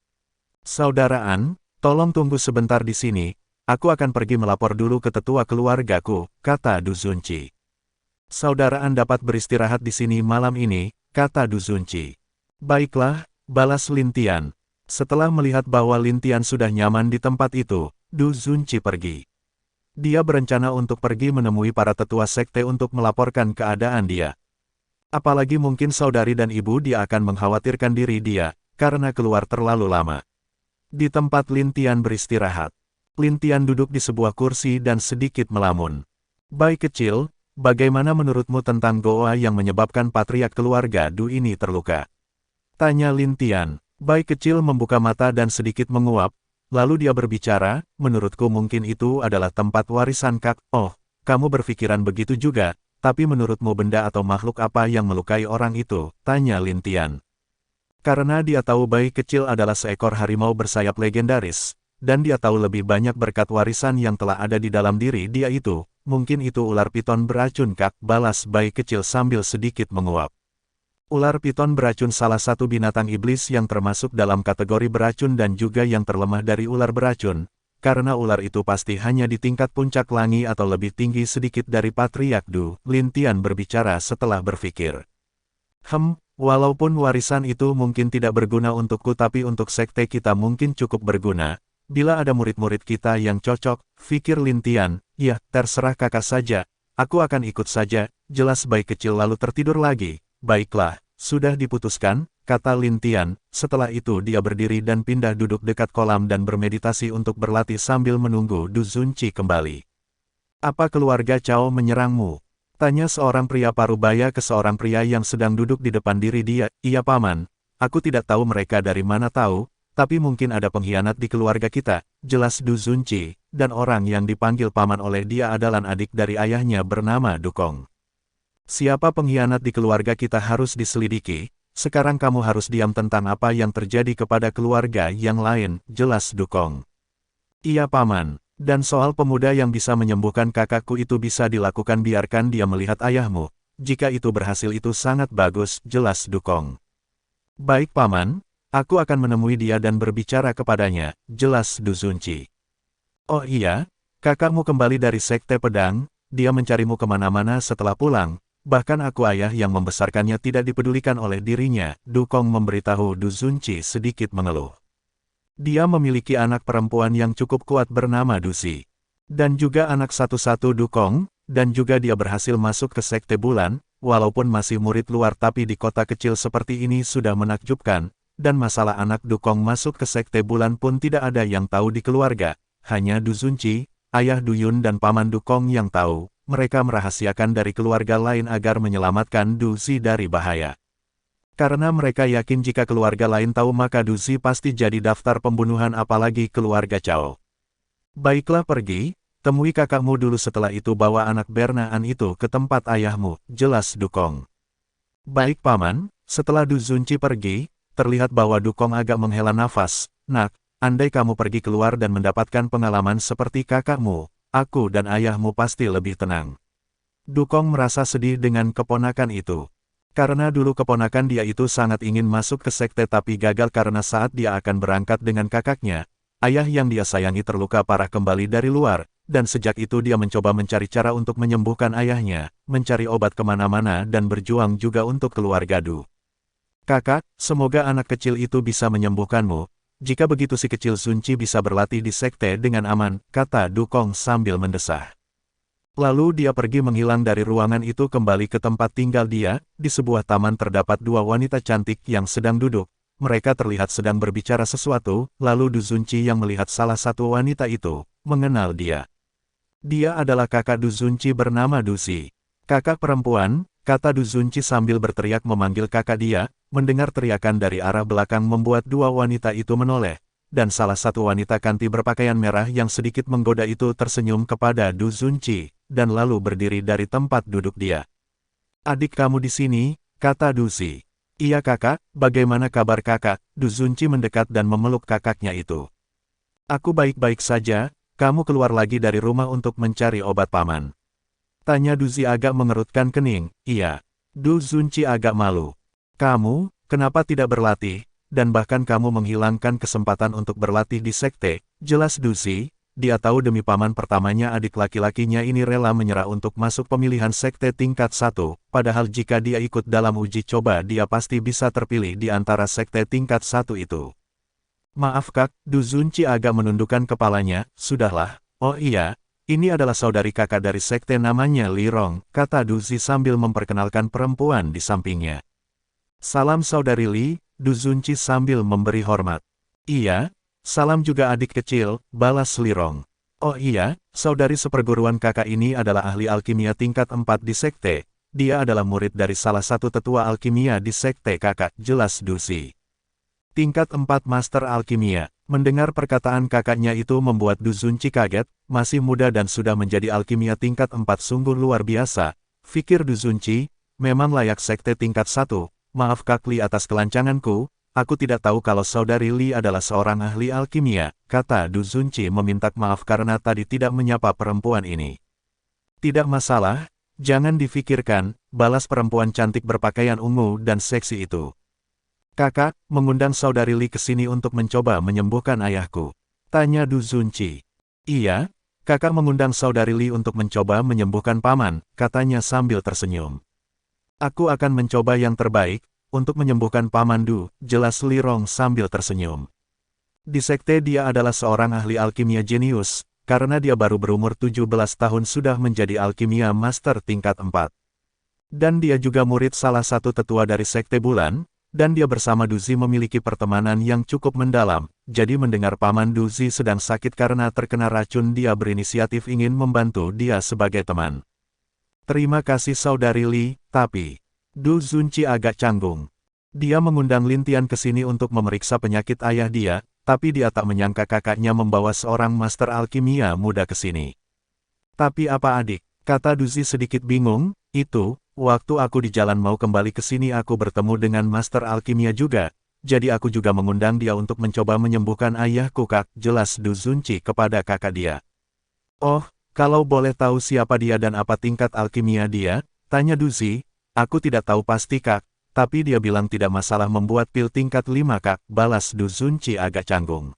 Saudaraan, tolong tunggu sebentar di sini, aku akan pergi melapor dulu ke tetua keluargaku, kata Du Zunci. Saudaraan dapat beristirahat di sini malam ini, kata Du Zunci. Baiklah, balas Lin Tian. Setelah melihat bahwa Lin Tian sudah nyaman di tempat itu, Du Zunci pergi. Dia berencana untuk pergi menemui para tetua sekte untuk melaporkan keadaan dia. Apalagi mungkin saudari dan ibu dia akan mengkhawatirkan diri dia, karena keluar terlalu lama. Di tempat Lin Tian beristirahat, Lin Tian duduk di sebuah kursi dan sedikit melamun. Bayi kecil, bagaimana menurutmu tentang goa yang menyebabkan patriark keluarga Du ini terluka? Tanya Lin Tian. Bayi kecil membuka mata dan sedikit menguap, lalu dia berbicara, menurutku mungkin itu adalah tempat warisan Kak. Oh, kamu berpikiran begitu juga, tapi menurutmu benda atau makhluk apa yang melukai orang itu? Tanya Lin Tian. Karena dia tahu bayi kecil adalah seekor harimau bersayap legendaris, dan dia tahu lebih banyak berkat warisan yang telah ada di dalam diri dia itu, mungkin itu ular piton beracun Kak, balas bayi kecil sambil sedikit menguap. Ular piton beracun salah satu binatang iblis yang termasuk dalam kategori beracun dan juga yang terlemah dari ular beracun, karena ular itu pasti hanya di tingkat puncak langi atau lebih tinggi sedikit dari patriark Du, Lin Tian berbicara setelah berpikir. Walaupun warisan itu mungkin tidak berguna untukku tapi untuk sekte kita mungkin cukup berguna, bila ada murid-murid kita yang cocok, pikir Lin Tian, ya, terserah kakak saja, aku akan ikut saja, jelas bayi kecil lalu tertidur lagi. Baiklah, sudah diputuskan, kata Lin Tian, setelah itu dia berdiri dan pindah duduk dekat kolam dan bermeditasi untuk berlatih sambil menunggu Du Zunci kembali. Apa keluarga Cao menyerangmu? Tanya seorang pria parubaya ke seorang pria yang sedang duduk di depan diri dia. Iya paman, aku tidak tahu mereka dari mana tahu, tapi mungkin ada pengkhianat di keluarga kita, jelas Du Zunci, dan orang yang dipanggil paman oleh dia adalah adik dari ayahnya bernama Dukong. Siapa pengkhianat di keluarga kita harus diselidiki, sekarang kamu harus diam tentang apa yang terjadi kepada keluarga yang lain, jelas Dukong. Iya paman. Dan soal pemuda yang bisa menyembuhkan kakakku itu bisa dilakukan biarkan dia melihat ayahmu. Jika itu berhasil itu sangat bagus, jelas Dukong. Baik paman, aku akan menemui dia dan berbicara kepadanya, jelas Du Zunci. Oh iya, kakakmu kembali dari Sekte Pedang, dia mencarimu kemana-mana setelah pulang, bahkan aku ayah yang membesarkannya tidak dipedulikan oleh dirinya, Dukong memberitahu Du Zunci sedikit mengeluh. Dia memiliki anak perempuan yang cukup kuat bernama Dusi. Dan juga anak satu-satu Dukong, dan juga dia berhasil masuk ke Sekte Bulan, walaupun masih murid luar tapi di kota kecil seperti ini sudah menakjubkan, dan masalah anak Dukong masuk ke Sekte Bulan pun tidak ada yang tahu di keluarga, hanya Du Zunci, ayah Duyun dan paman Dukong yang tahu, mereka merahasiakan dari keluarga lain agar menyelamatkan Duzi dari bahaya. Karena mereka yakin jika keluarga lain tahu maka Duzi pasti jadi daftar pembunuhan apalagi keluarga Cao. Baiklah pergi, temui kakakmu dulu setelah itu bawa anak bernaan itu ke tempat ayahmu, jelas Dukong. Baik paman, setelah Du Zunci pergi, terlihat bahwa Dukong agak menghela nafas, nak, andai kamu pergi keluar dan mendapatkan pengalaman seperti kakakmu, aku dan ayahmu pasti lebih tenang. Dukong merasa sedih dengan keponakan itu. Karena dulu keponakan dia itu sangat ingin masuk ke sekte tapi gagal karena saat dia akan berangkat dengan kakaknya, ayah yang dia sayangi terluka parah kembali dari luar, dan sejak itu dia mencoba mencari cara untuk menyembuhkan ayahnya, mencari obat kemana-mana dan berjuang juga untuk keluarga Du. Kakak, semoga anak kecil itu bisa menyembuhkanmu, jika begitu si kecil Zunci bisa berlatih di sekte dengan aman, kata Dukong sambil mendesah. Lalu dia pergi menghilang dari ruangan itu kembali ke tempat tinggal dia. Di sebuah taman terdapat dua wanita cantik yang sedang duduk. Mereka terlihat sedang berbicara sesuatu, lalu Du Zunci yang melihat salah satu wanita itu, mengenal dia. Dia adalah kakak Du Zunci bernama Dusi. Kakak perempuan, kata Du Zunci sambil berteriak memanggil kakak dia. Mendengar teriakan dari arah belakang membuat dua wanita itu menoleh. Dan salah satu wanita kanti berpakaian merah yang sedikit menggoda itu tersenyum kepada Du Zunci, dan lalu berdiri dari tempat duduk dia. Adik kamu di sini, kata Dusi. Iya kakak, bagaimana kabar kakak? Du Zunci mendekat dan memeluk kakaknya itu. Aku baik-baik saja, kamu keluar lagi dari rumah untuk mencari obat paman. Tanya Duzi agak mengerutkan kening. Iya. Du Zunci agak malu. Kamu, kenapa tidak berlatih? Dan bahkan kamu menghilangkan kesempatan untuk berlatih di sekte. Jelas Duzi, dia tahu demi paman pertamanya adik laki-lakinya ini rela menyerah untuk masuk pemilihan sekte tingkat 1, padahal jika dia ikut dalam uji coba dia pasti bisa terpilih di antara sekte tingkat 1 itu. Maaf kak, Du Zunci agak menundukkan kepalanya. Sudahlah. Oh iya, ini adalah saudari kakak dari sekte namanya Li Rong, kata Duzi sambil memperkenalkan perempuan di sampingnya. Salam saudari Li, Du Zunci sambil memberi hormat. Iya, salam juga adik kecil, balas Li Rong. Oh iya, saudari seperguruan kakak ini adalah ahli alkimia tingkat 4 di sekte. Dia adalah murid dari salah satu tetua alkimia di sekte kakak, jelas Duzi. Tingkat 4 Master Alkimia. Mendengar perkataan kakaknya itu membuat Du Zunci kaget, masih muda dan sudah menjadi alkimia tingkat 4 sungguh luar biasa. Fikir Du Zunci, memang layak sekte tingkat 1. Maaf Kak Li atas kelancanganku, aku tidak tahu kalau saudari Li adalah seorang ahli alkimia, kata Du Zunci meminta maaf karena tadi tidak menyapa perempuan ini. Tidak masalah, jangan difikirkan, balas perempuan cantik berpakaian ungu dan seksi itu. Kakak, mengundang saudari Li ke sini untuk mencoba menyembuhkan ayahku. Tanya Du Zunci. Iya, kakak mengundang saudari Li untuk mencoba menyembuhkan paman, katanya sambil tersenyum. Aku akan mencoba yang terbaik, untuk menyembuhkan paman Du, jelas Li Rong sambil tersenyum. Di sekte dia adalah seorang ahli alkimia jenius, karena dia baru berumur 17 tahun sudah menjadi alkimia master tingkat 4. Dan dia juga murid salah satu tetua dari sekte bulan, dan dia bersama Duzi memiliki pertemanan yang cukup mendalam, jadi mendengar paman Duzi sedang sakit karena terkena racun dia berinisiatif ingin membantu dia sebagai teman. Terima kasih saudari Li, tapi Du Zunci agak canggung. Dia mengundang Lintian ke sini untuk memeriksa penyakit ayah dia, tapi dia tak menyangka kakaknya membawa seorang master alkimia muda ke sini. Tapi apa adik? Kata Duzi sedikit bingung, itu, waktu aku di jalan mau kembali ke sini aku bertemu dengan master alkimia juga, jadi aku juga mengundang dia untuk mencoba menyembuhkan ayahku kak, jelas Du Zunci kepada kakak dia. Oh, kalau boleh tahu siapa dia dan apa tingkat alkimia dia, tanya Duzi, aku tidak tahu pasti kak, tapi dia bilang tidak masalah membuat pil tingkat 5 kak, balas Du Zunci agak canggung.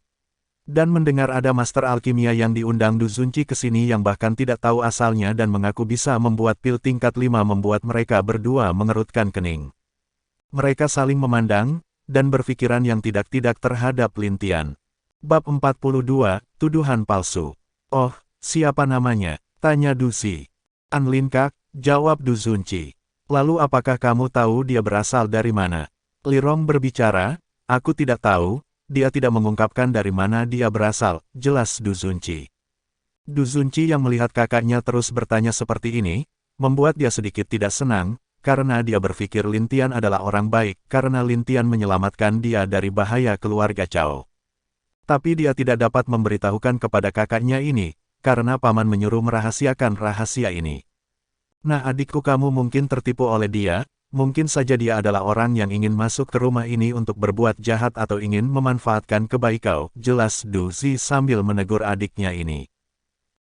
Dan mendengar ada master alkimia yang diundang Du Zunci ke sini yang bahkan tidak tahu asalnya dan mengaku bisa membuat pil tingkat 5 membuat mereka berdua mengerutkan kening. Mereka saling memandang, dan berpikiran yang tidak-tidak terhadap Lintian. Bab 42, Tuduhan Palsu. Oh, siapa namanya? Tanya Duzi. Anlin kak, jawab Du Zunci. Lalu apakah kamu tahu dia berasal dari mana? Li Rong berbicara, aku tidak tahu, dia tidak mengungkapkan dari mana dia berasal, jelas Du Zunci. Du Zunci yang melihat kakaknya terus bertanya seperti ini, membuat dia sedikit tidak senang, karena dia berpikir Lintian adalah orang baik, karena Lintian menyelamatkan dia dari bahaya keluarga Cao. Tapi dia tidak dapat memberitahukan kepada kakaknya ini, karena paman menyuruh merahasiakan rahasia ini. Nah adikku kamu mungkin tertipu oleh dia, mungkin saja dia adalah orang yang ingin masuk ke rumah ini untuk berbuat jahat atau ingin memanfaatkan kebaikan, jelas Duzi sambil menegur adiknya ini.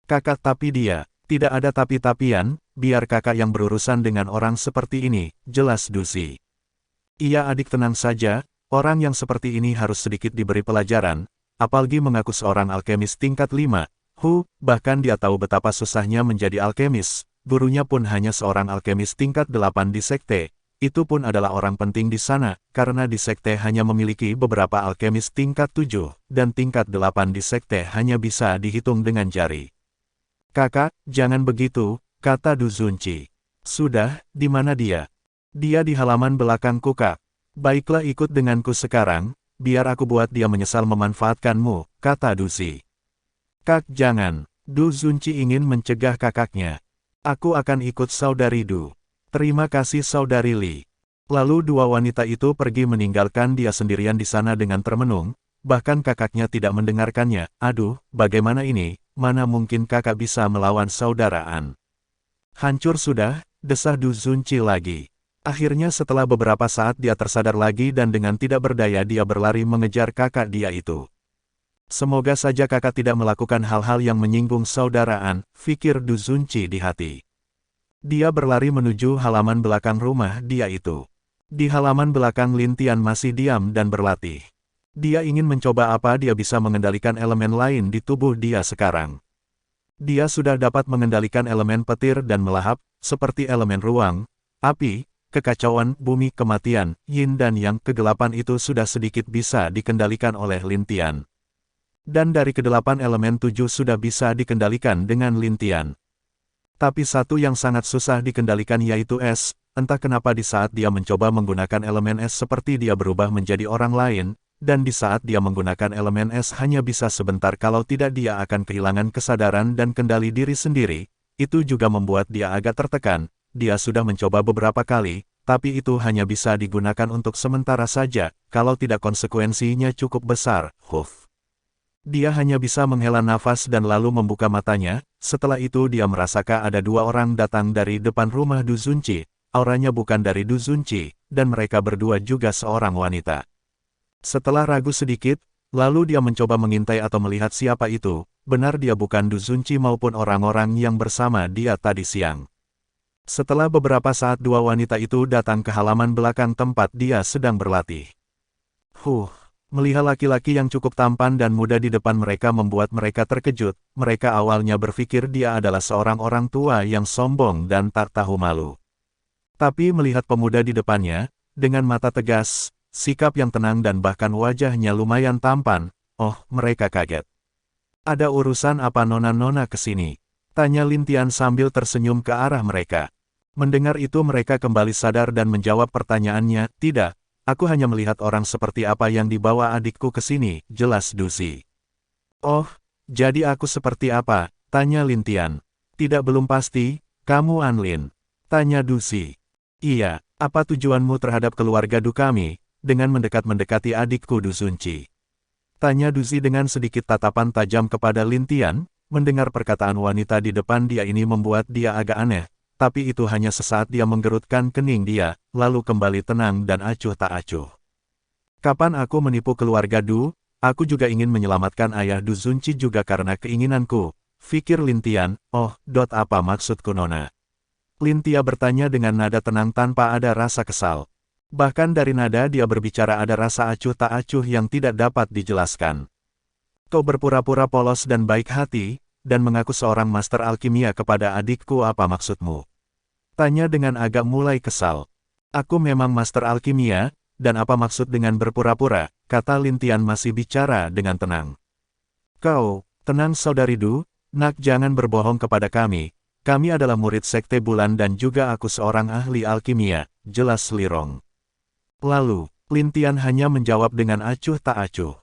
Kakak tapi dia, tidak ada tapi-tapian, biar kakak yang berurusan dengan orang seperti ini, jelas Duzi. Iya adik tenang saja, orang yang seperti ini harus sedikit diberi pelajaran, apalagi mengaku seorang alkemis tingkat 5, bahkan dia tahu betapa susahnya menjadi alkemis. Gurunya pun hanya seorang alkemis tingkat 8 di sekte, itu pun adalah orang penting di sana, karena di sekte hanya memiliki beberapa alkemis tingkat 7, dan tingkat 8 di sekte hanya bisa dihitung dengan jari. Kakak, jangan begitu, kata Du Zunci. Sudah, di mana dia? Dia di halaman belakangku, Kak. Baiklah, ikut denganku sekarang, biar aku buat dia menyesal memanfaatkanmu, kata Duzi. Kak, jangan. Du Zunci ingin mencegah kakaknya. Aku akan ikut saudari Du. Terima kasih saudari Li. Lalu dua wanita itu pergi meninggalkan dia sendirian di sana dengan termenung, bahkan kakaknya tidak mendengarkannya. Aduh, bagaimana ini, mana mungkin kakak bisa melawan saudaraan. Hancur sudah, desah Du Zunci lagi. Akhirnya setelah beberapa saat dia tersadar lagi dan dengan tidak berdaya dia berlari mengejar kakak dia itu. Semoga saja kakak tidak melakukan hal-hal yang menyinggung saudaraan, pikir Du Zunci di hati. Dia berlari menuju halaman belakang rumah dia itu. Di halaman belakang Lin Tian masih diam dan berlatih. Dia ingin mencoba apa dia bisa mengendalikan elemen lain di tubuh dia sekarang. Dia sudah dapat mengendalikan elemen petir dan melahap, seperti elemen ruang, api, kekacauan, bumi, kematian, yin dan yang kegelapan itu sudah sedikit bisa dikendalikan oleh Lin Tian. Dan dari kedelapan elemen 7 sudah bisa dikendalikan dengan Lin Tian. Tapi satu yang sangat susah dikendalikan yaitu es. Entah kenapa di saat dia mencoba menggunakan elemen es seperti dia berubah menjadi orang lain, dan di saat dia menggunakan elemen es hanya bisa sebentar kalau tidak dia akan kehilangan kesadaran dan kendali diri sendiri, itu juga membuat dia agak tertekan. Dia sudah mencoba beberapa kali, tapi itu hanya bisa digunakan untuk sementara saja, kalau tidak konsekuensinya cukup besar. Dia hanya bisa menghela nafas dan lalu membuka matanya. Setelah itu dia merasakan ada dua orang datang dari depan rumah Du Zunci. Auranya bukan dari Du Zunci, dan mereka berdua juga seorang wanita. Setelah ragu sedikit, lalu dia mencoba mengintai atau melihat siapa itu. Benar dia bukan Du Zunci maupun orang-orang yang bersama dia tadi siang. Setelah beberapa saat dua wanita itu datang ke halaman belakang tempat dia sedang berlatih. Melihat laki-laki yang cukup tampan dan muda di depan mereka membuat mereka terkejut. Mereka awalnya berpikir dia adalah seorang orang tua yang sombong dan tak tahu malu. Tapi melihat pemuda di depannya, dengan mata tegas, sikap yang tenang dan bahkan wajahnya lumayan tampan, mereka kaget. Ada urusan apa nona-nona kesini? Tanya Lin Tian sambil tersenyum ke arah mereka. Mendengar itu mereka kembali sadar dan menjawab pertanyaannya, tidak, aku hanya melihat orang seperti apa yang dibawa adikku ke sini, jelas Duzi. Oh, jadi aku seperti apa? Tanya Lin Tian. Tidak belum pasti, kamu Anlin? Tanya Duzi. Iya, apa tujuanmu terhadap keluarga Du kami, dengan mendekat-mendekati adikku Du Zunci? Tanya Duzi dengan sedikit tatapan tajam kepada Lin Tian. Mendengar perkataan wanita di depan dia ini membuat dia agak aneh, tapi itu hanya sesaat dia menggerutkan kening dia, lalu kembali tenang dan acuh tak acuh. Kapan aku menipu keluarga Du? Aku juga ingin menyelamatkan ayah Du Zunci juga karena keinginanku, pikir Lin Tian. Apa maksudku nona? Lin Tian bertanya dengan nada tenang tanpa ada rasa kesal. Bahkan dari nada dia berbicara ada rasa acuh tak acuh yang tidak dapat dijelaskan. Kau berpura-pura polos dan baik hati, dan mengaku seorang master alkimia kepada adikku, apa maksudmu? Tanya dengan agak mulai kesal. Aku memang master alkimia, dan apa maksud dengan berpura-pura, kata Lin Tian masih bicara dengan tenang. Kau, tenang saudari Du, nak jangan berbohong kepada kami. Kami adalah murid Sekte Bulan dan juga aku seorang ahli alkimia, jelas Lirong. Lalu, Lin Tian hanya menjawab dengan acuh tak acuh.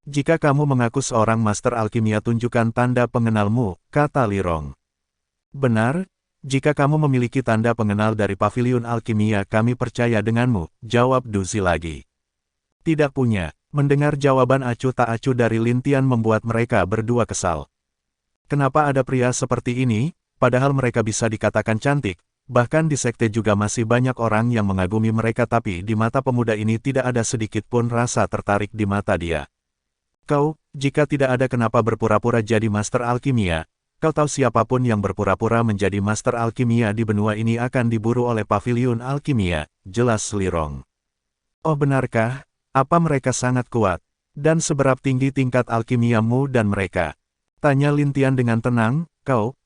Jika kamu mengaku seorang master alkimia tunjukkan tanda pengenalmu, kata Lirong. Benar, jika kamu memiliki tanda pengenal dari paviliun alkimia kami percaya denganmu, jawab Duzi lagi. Tidak punya. Mendengar jawaban acuh tak acuh dari Lin Tian membuat mereka berdua kesal. Kenapa ada pria seperti ini? Padahal mereka bisa dikatakan cantik, bahkan di sekte juga masih banyak orang yang mengagumi mereka tapi di mata pemuda ini tidak ada sedikit pun rasa tertarik di mata dia. Kau, jika tidak ada kenapa berpura-pura jadi master alkimia, kau tahu siapapun yang berpura-pura menjadi master alkimia di benua ini akan diburu oleh paviliun alkimia, jelas Lirong. Oh benarkah? Apa mereka sangat kuat? Dan seberapa tinggi tingkat alkimiamu dan mereka? Tanya Lin Tian dengan tenang.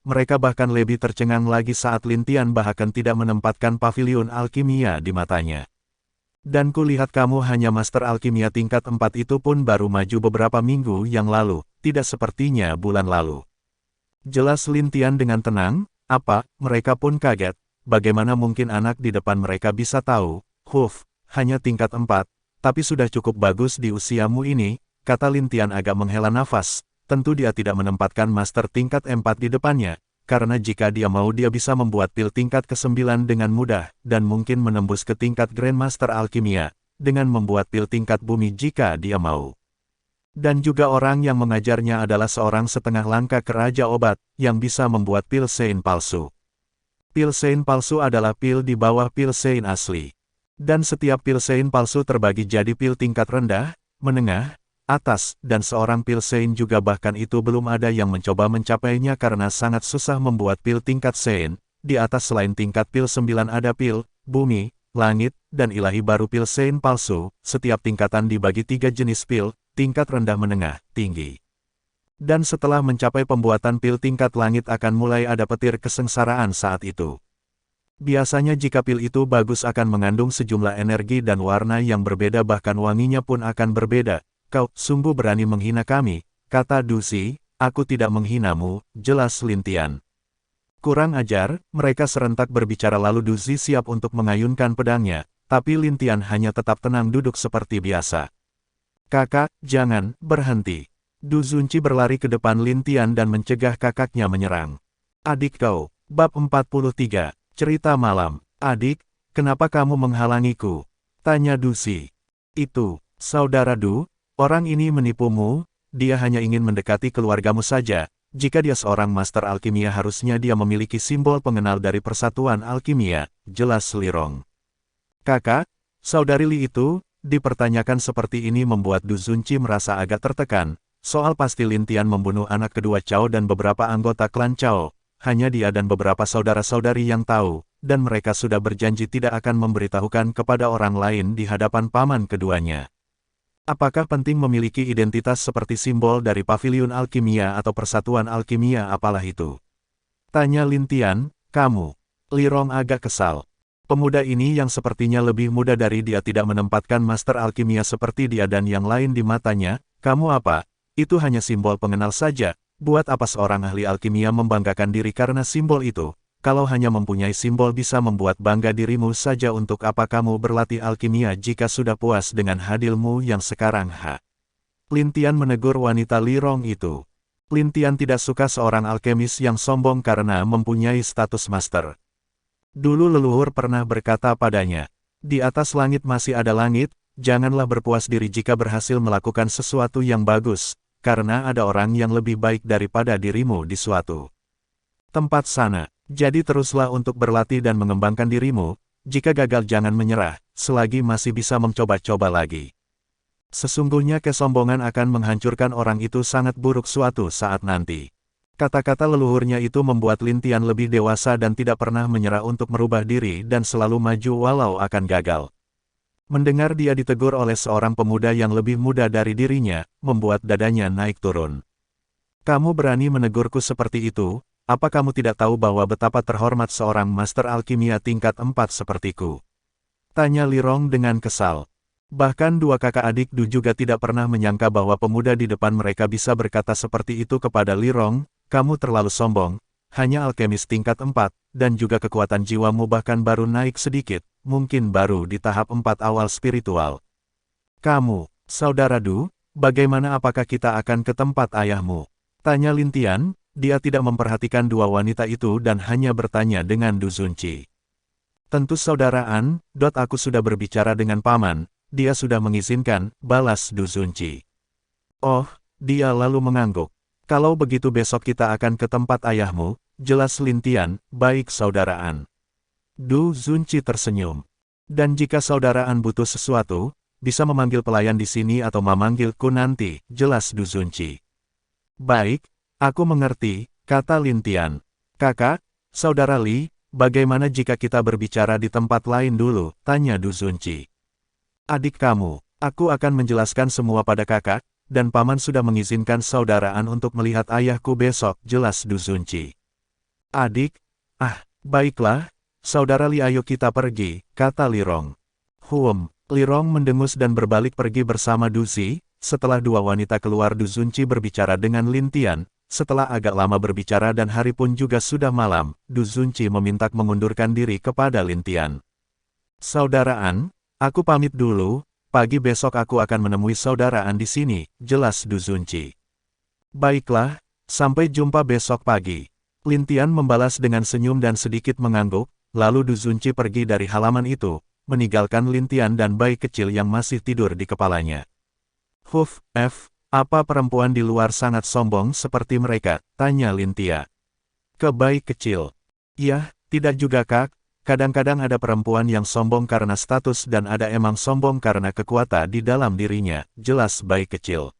Mereka bahkan lebih tercengang lagi saat Lin Tian bahkan tidak menempatkan paviliun alkimia di matanya. Dan kulihat kamu hanya master alkimia tingkat 4 itu pun baru maju beberapa minggu yang lalu, tidak sepertinya bulan lalu. Jelas Lintian dengan tenang, apa, mereka pun kaget. Bagaimana mungkin anak di depan mereka bisa tahu? Hanya tingkat 4, tapi sudah cukup bagus di usiamu ini, kata Lintian agak menghela nafas. Tentu dia tidak menempatkan master tingkat 4 di depannya, karena jika dia mau dia bisa membuat pil tingkat ke-9 dengan mudah, dan mungkin menembus ke tingkat Grandmaster Alkimia, dengan membuat pil tingkat bumi jika dia mau. Dan juga orang yang mengajarnya adalah seorang setengah langkah keraja obat, yang bisa membuat pil sein palsu. Pil sein palsu adalah pil di bawah pil sein asli. Dan setiap pil sein palsu terbagi jadi pil tingkat rendah, menengah, atas, dan seorang pil sein juga bahkan itu belum ada yang mencoba mencapainya karena sangat susah membuat pil tingkat sein. Di atas selain tingkat pil 9 ada pil, bumi, langit, dan ilahi baru pil sein palsu, setiap tingkatan dibagi 3 jenis pil, tingkat rendah menengah, tinggi. Dan setelah mencapai pembuatan pil tingkat langit akan mulai ada petir kesengsaraan saat itu. Biasanya jika pil itu bagus akan mengandung sejumlah energi dan warna yang berbeda bahkan wanginya pun akan berbeda. Kau sungguh berani menghina kami, kata Duzi. Aku tidak menghinamu, jelas Lintian. Kurang ajar, mereka serentak berbicara lalu Duzi siap untuk mengayunkan pedangnya, tapi Lintian hanya tetap tenang duduk seperti biasa. Kakak, jangan, berhenti. Du Zunci berlari ke depan Lintian dan mencegah kakaknya menyerang. Adik kau, bab 43, cerita malam. Adik, kenapa kamu menghalangiku? Tanya Duzi. Itu, saudara Du, orang ini menipumu, dia hanya ingin mendekati keluargamu saja. Jika dia seorang master alkimia harusnya dia memiliki simbol pengenal dari persatuan alkimia, jelas Lirong. Kakak, saudari Li itu, dipertanyakan seperti ini membuat Du Zunci merasa agak tertekan. Soal pasti Lintian membunuh anak kedua Cao dan beberapa anggota klan Cao. Hanya dia dan beberapa saudara-saudari yang tahu, dan mereka sudah berjanji tidak akan memberitahukan kepada orang lain di hadapan paman keduanya. Apakah penting memiliki identitas seperti simbol dari Paviliun Alkimia atau Persatuan Alkimia apalah itu? Tanya Lintian, kamu. Lirong agak kesal. Pemuda ini yang sepertinya lebih muda dari dia tidak menempatkan master alkimia seperti dia dan yang lain di matanya. Kamu apa? Itu hanya simbol pengenal saja. Buat apa seorang ahli alkimia membanggakan diri karena simbol itu? Kalau hanya mempunyai simbol bisa membuat bangga dirimu saja, untuk apa kamu berlatih alkimia jika sudah puas dengan hadilmu yang sekarang? Lintian menegur wanita Lirong itu. Lintian tidak suka seorang alkemis yang sombong karena mempunyai status master. Dulu leluhur pernah berkata padanya, di atas langit masih ada langit, janganlah berpuas diri jika berhasil melakukan sesuatu yang bagus, karena ada orang yang lebih baik daripada dirimu di suatu tempat sana. Jadi teruslah untuk berlatih dan mengembangkan dirimu, jika gagal jangan menyerah, selagi masih bisa mencoba-coba lagi. Sesungguhnya kesombongan akan menghancurkan orang itu sangat buruk suatu saat nanti. Kata-kata leluhurnya itu membuat Lintian lebih dewasa dan tidak pernah menyerah untuk merubah diri dan selalu maju walau akan gagal. Mendengar dia ditegur oleh seorang pemuda yang lebih muda dari dirinya, membuat dadanya naik turun. Kamu berani menegurku seperti itu? Apa kamu tidak tahu bahwa betapa terhormat seorang master alkimia tingkat 4 sepertiku? Tanya Lirong dengan kesal. Bahkan dua kakak adik Du juga tidak pernah menyangka bahwa pemuda di depan mereka bisa berkata seperti itu kepada Lirong. Kamu terlalu sombong, hanya alkemis tingkat 4, dan juga kekuatan jiwamu bahkan baru naik sedikit, mungkin baru di tahap 4 awal spiritual. Kamu, saudara Du, bagaimana apakah kita akan ke tempat ayahmu? Tanya Lintian, dia tidak memperhatikan dua wanita itu dan hanya bertanya dengan Du Zunci. Tentu saudaraan, aku sudah berbicara dengan paman, dia sudah mengizinkan, balas Du Zunci. Oh, dia lalu mengangguk. Kalau begitu besok kita akan ke tempat ayahmu, jelas Lintian, baik saudaraan. Du Zunci tersenyum. Dan jika saudaraan butuh sesuatu, bisa memanggil pelayan di sini atau memanggilku nanti, jelas Du Zunci. Baik, aku mengerti, kata Lintian. Kakak, saudara Li, bagaimana jika kita berbicara di tempat lain dulu, tanya Du Zunci. Adik kamu, aku akan menjelaskan semua pada kakak, dan paman sudah mengizinkan saudaraan untuk melihat ayahku besok, jelas Du Zunci. Adik, baiklah, saudara Li ayo kita pergi, kata Lirong. Lirong mendengus dan berbalik pergi bersama Duzi. Setelah dua wanita keluar Du Zunci berbicara dengan Lintian, setelah agak lama berbicara dan hari pun juga sudah malam, Du Zunci meminta mengundurkan diri kepada Lin Tian. Saudara An, aku pamit dulu, pagi besok aku akan menemui saudara An di sini, jelas Du Zunci. Baiklah, sampai jumpa besok pagi. Lin Tian membalas dengan senyum dan sedikit mengangguk, lalu Du Zunci pergi dari halaman itu, meninggalkan Lin Tian dan bayi kecil yang masih tidur di kepalanya. Apa perempuan di luar sangat sombong seperti mereka? Tanya Lin Tian. Ke bayi kecil. Ya, tidak juga Kak, kadang-kadang ada perempuan yang sombong karena status dan ada emang sombong karena kekuatan di dalam dirinya, jelas bayi kecil.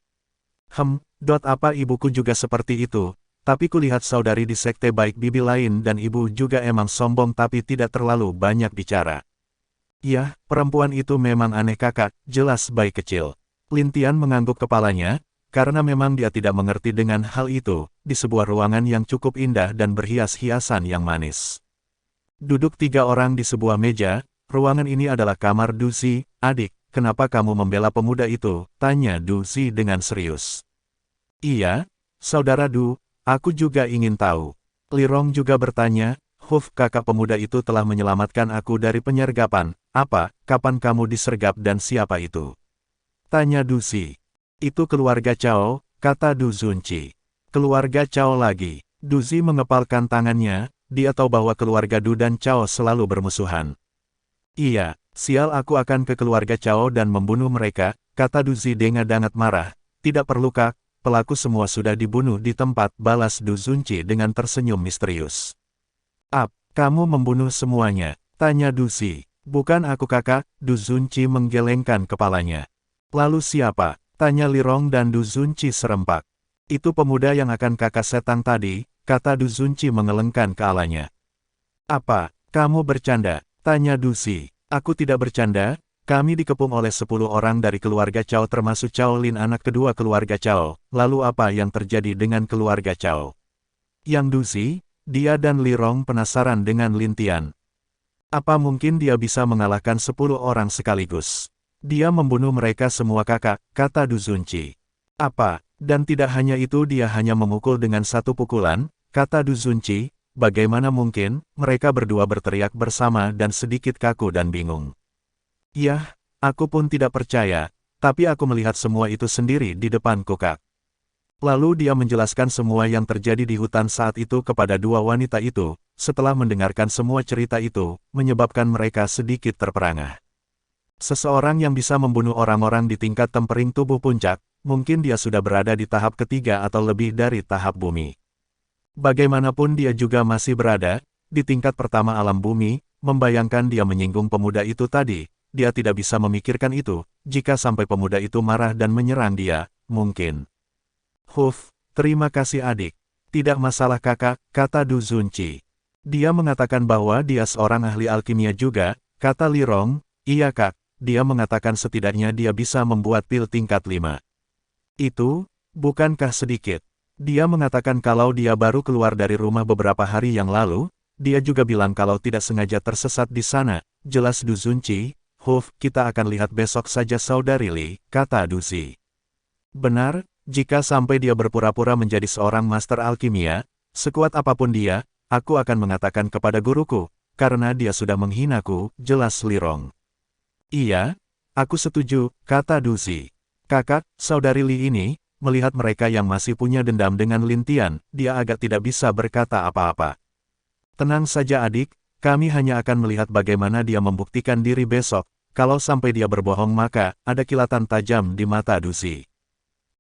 Apa ibuku juga seperti itu, tapi kulihat saudari di sekte baik bibi lain dan ibu juga emang sombong tapi tidak terlalu banyak bicara. Iya, perempuan itu memang aneh Kakak, jelas bayi kecil. Lin Tian mengangguk kepalanya, karena memang dia tidak mengerti dengan hal itu, di sebuah ruangan yang cukup indah dan berhias-hiasan yang manis. Duduk 3 orang di sebuah meja, ruangan ini adalah kamar Du Zi. Adik, kenapa kamu membela pemuda itu? Tanya Du Zi dengan serius. Iya, Saudara Du, aku juga ingin tahu. Li Rong juga bertanya, kakak pemuda itu telah menyelamatkan aku dari penyergapan. Apa, kapan kamu disergap dan siapa itu? Tanya Du Zi. Itu keluarga Cao, kata Du Zunci. Keluarga Cao lagi. Du Zi mengepalkan tangannya, dia tahu bahwa keluarga Du dan Cao selalu bermusuhan. Iya, sial aku akan ke keluarga Cao dan membunuh mereka, kata Du Zi dengan sangat marah. Tidak perlu Kak, pelaku semua sudah dibunuh di tempat, balas Du Zunci dengan tersenyum misterius. Kamu membunuh semuanya? Tanya Du Zi. Bukan aku kakak, Du Zunci menggelengkan kepalanya. Lalu siapa? Tanya Li Rong dan Du Zunci serempak. Itu pemuda yang akan kakak setang tadi, kata Du Zunci mengelengkan kepalanya. Apa, kamu bercanda? Tanya Du Zi. Aku tidak bercanda, kami dikepung oleh 10 orang dari keluarga Cao termasuk Cao Lin anak kedua keluarga Cao. Lalu apa yang terjadi dengan keluarga Cao? Yang Du Zi, dia dan Li Rong penasaran dengan Lin Tian. Apa mungkin dia bisa mengalahkan 10 orang sekaligus? Dia membunuh mereka semua kakak, kata Du Zunci. Apa, dan tidak hanya itu dia hanya memukul dengan 1 pukulan, kata Du Zunci, bagaimana mungkin, mereka berdua berteriak bersama dan sedikit kaku dan bingung. Yah, aku pun tidak percaya, tapi aku melihat semua itu sendiri di depanku Kak. Lalu dia menjelaskan semua yang terjadi di hutan saat itu kepada 2 wanita itu, setelah mendengarkan semua cerita itu, menyebabkan mereka sedikit terperangah. Seseorang yang bisa membunuh orang-orang di tingkat tempering tubuh puncak, mungkin dia sudah berada di tahap ketiga atau lebih dari tahap bumi. Bagaimanapun dia juga masih berada, di tingkat pertama alam bumi, membayangkan dia menyinggung pemuda itu tadi, dia tidak bisa memikirkan itu, jika sampai pemuda itu marah dan menyerang dia, mungkin. Terima kasih adik. Tidak masalah kakak, kata Du Zunci. Dia mengatakan bahwa dia seorang ahli alkimia juga, kata Li Rong. Iya kak, dia mengatakan setidaknya dia bisa membuat pil tingkat 5. Itu, bukankah sedikit? Dia mengatakan kalau dia baru keluar dari rumah beberapa hari yang lalu, dia juga bilang kalau tidak sengaja tersesat di sana, jelas Du Zunci. Kita akan lihat besok saja saudari Li, kata Du Zi. Benar, jika sampai dia berpura-pura menjadi seorang master alkimia, sekuat apapun dia, aku akan mengatakan kepada guruku, karena dia sudah menghinaku, jelas Li Rong. Iya, aku setuju, kata Du Zi. Kakak, saudari Li ini, melihat mereka yang masih punya dendam dengan Lin Tian, dia agak tidak bisa berkata apa-apa. Tenang saja adik, kami hanya akan melihat bagaimana dia membuktikan diri besok, kalau sampai dia berbohong maka, ada kilatan tajam di mata Du Zi.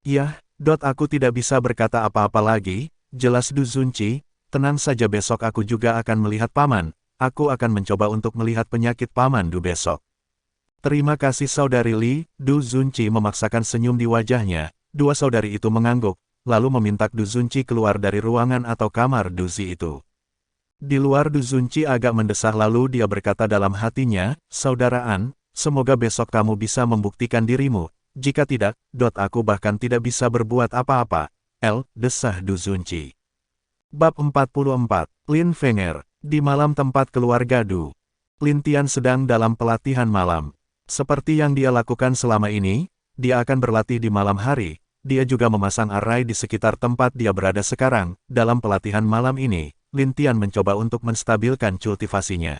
Yah, aku tidak bisa berkata apa-apa lagi, jelas Du Zunci, tenang saja besok aku juga akan melihat paman, aku akan mencoba untuk melihat penyakit paman Du besok. Terima kasih saudari Li, Du Zunci memaksakan senyum di wajahnya, 2 saudari itu mengangguk, lalu meminta Du Zunci keluar dari ruangan atau kamar Du Zi itu. Di luar Du Zunci agak mendesah lalu dia berkata dalam hatinya, Saudara An, semoga besok kamu bisa membuktikan dirimu, jika tidak, aku bahkan tidak bisa berbuat apa-apa. Desah Du Zunci. Bab 44, Lin Fenger, di malam tempat keluarga Du. Lin Tian sedang dalam pelatihan malam. Seperti yang dia lakukan selama ini, dia akan berlatih di malam hari, dia juga memasang arai di sekitar tempat dia berada sekarang. Dalam pelatihan malam ini, Lin Tian mencoba untuk menstabilkan kultivasinya.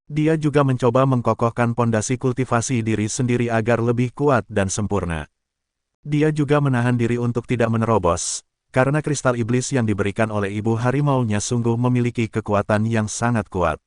Dia juga mencoba mengkokohkan pondasi kultivasi diri sendiri agar lebih kuat dan sempurna. Dia juga menahan diri untuk tidak menerobos, karena kristal iblis yang diberikan oleh ibu harimaunya sungguh memiliki kekuatan yang sangat kuat.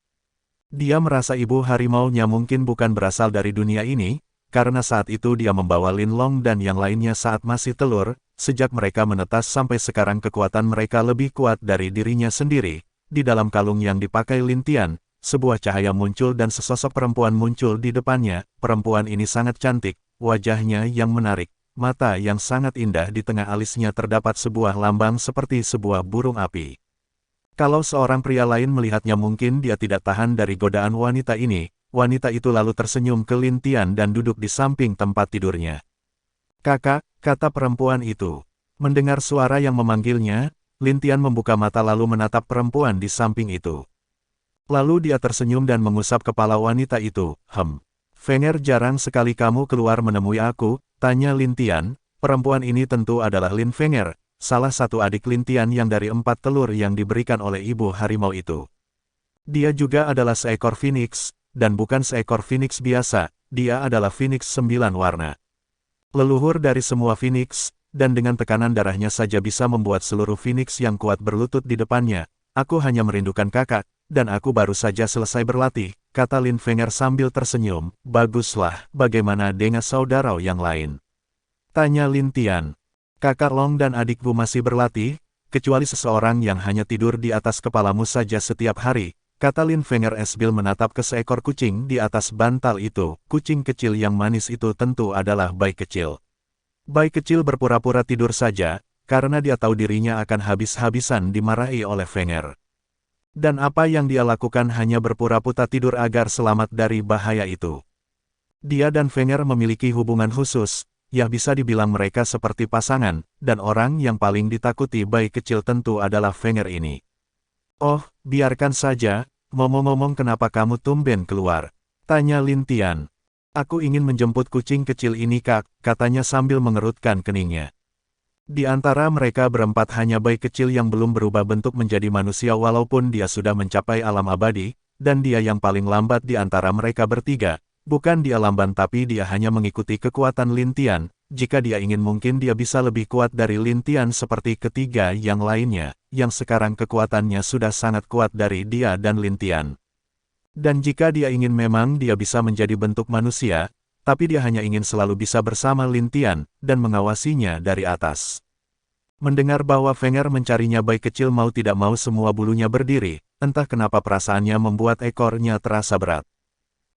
Dia merasa ibu harimaunya mungkin bukan berasal dari dunia ini, karena saat itu dia membawa Lin Long dan yang lainnya saat masih telur. Sejak mereka menetas sampai sekarang kekuatan mereka lebih kuat dari dirinya sendiri. Di dalam kalung yang dipakai Lin Tian, sebuah cahaya muncul dan sesosok perempuan muncul di depannya. Perempuan ini sangat cantik, wajahnya yang menarik, mata yang sangat indah, di tengah alisnya terdapat sebuah lambang seperti sebuah burung api. Kalau seorang pria lain melihatnya mungkin dia tidak tahan dari godaan wanita ini. Wanita itu lalu tersenyum ke Lin Tian dan duduk di samping tempat tidurnya. "Kakak," kata perempuan itu. Mendengar suara yang memanggilnya, Lin Tian membuka mata lalu menatap perempuan di samping itu. Lalu dia tersenyum dan mengusap kepala wanita itu. Fenger, jarang sekali kamu keluar menemui aku," tanya Lin Tian. Perempuan ini tentu adalah Lin Fenger, salah satu adik Lin Tian yang dari 4 telur yang diberikan oleh ibu harimau itu. Dia juga adalah seekor phoenix, dan bukan seekor phoenix biasa, dia adalah phoenix 9 warna. Leluhur dari semua phoenix, dan dengan tekanan darahnya saja bisa membuat seluruh phoenix yang kuat berlutut di depannya. "Aku hanya merindukan kakak, dan aku baru saja selesai berlatih," kata Lin Fenger sambil tersenyum. "Baguslah, bagaimana dengan saudara yang lain?" tanya Lin Tian. "Kakak Long dan adikku masih berlatih, kecuali seseorang yang hanya tidur di atas kepalamu saja setiap hari," kata Lin Fenger sambil menatap ke seekor kucing di atas bantal itu. Kucing kecil yang manis itu tentu adalah bayi kecil. Bayi kecil berpura-pura tidur saja, karena dia tahu dirinya akan habis-habisan dimarahi oleh Fenger. Dan apa yang dia lakukan hanya berpura-pura tidur agar selamat dari bahaya itu. Dia dan Fenger memiliki hubungan khusus, ya bisa dibilang mereka seperti pasangan, dan orang yang paling ditakuti bayi kecil tentu adalah Fenger ini. "Oh, biarkan saja, ngomong-ngomong kenapa kamu tumben keluar?" tanya Lin Tian. "Aku ingin menjemput kucing kecil ini kak," katanya sambil mengerutkan keningnya. Di antara mereka berempat hanya bayi kecil yang belum berubah bentuk menjadi manusia walaupun dia sudah mencapai alam abadi, dan dia yang paling lambat di antara mereka bertiga. Bukan dia lamban tapi dia hanya mengikuti kekuatan Lin Tian. Jika dia ingin mungkin dia bisa lebih kuat dari Lin Tian seperti ketiga yang lainnya, yang sekarang kekuatannya sudah sangat kuat dari dia dan Lin Tian. Dan jika dia ingin memang dia bisa menjadi bentuk manusia, tapi dia hanya ingin selalu bisa bersama Lin Tian, dan mengawasinya dari atas. Mendengar bahwa Fenger mencarinya bayi kecil mau tidak mau semua bulunya berdiri, entah kenapa perasaannya membuat ekornya terasa berat.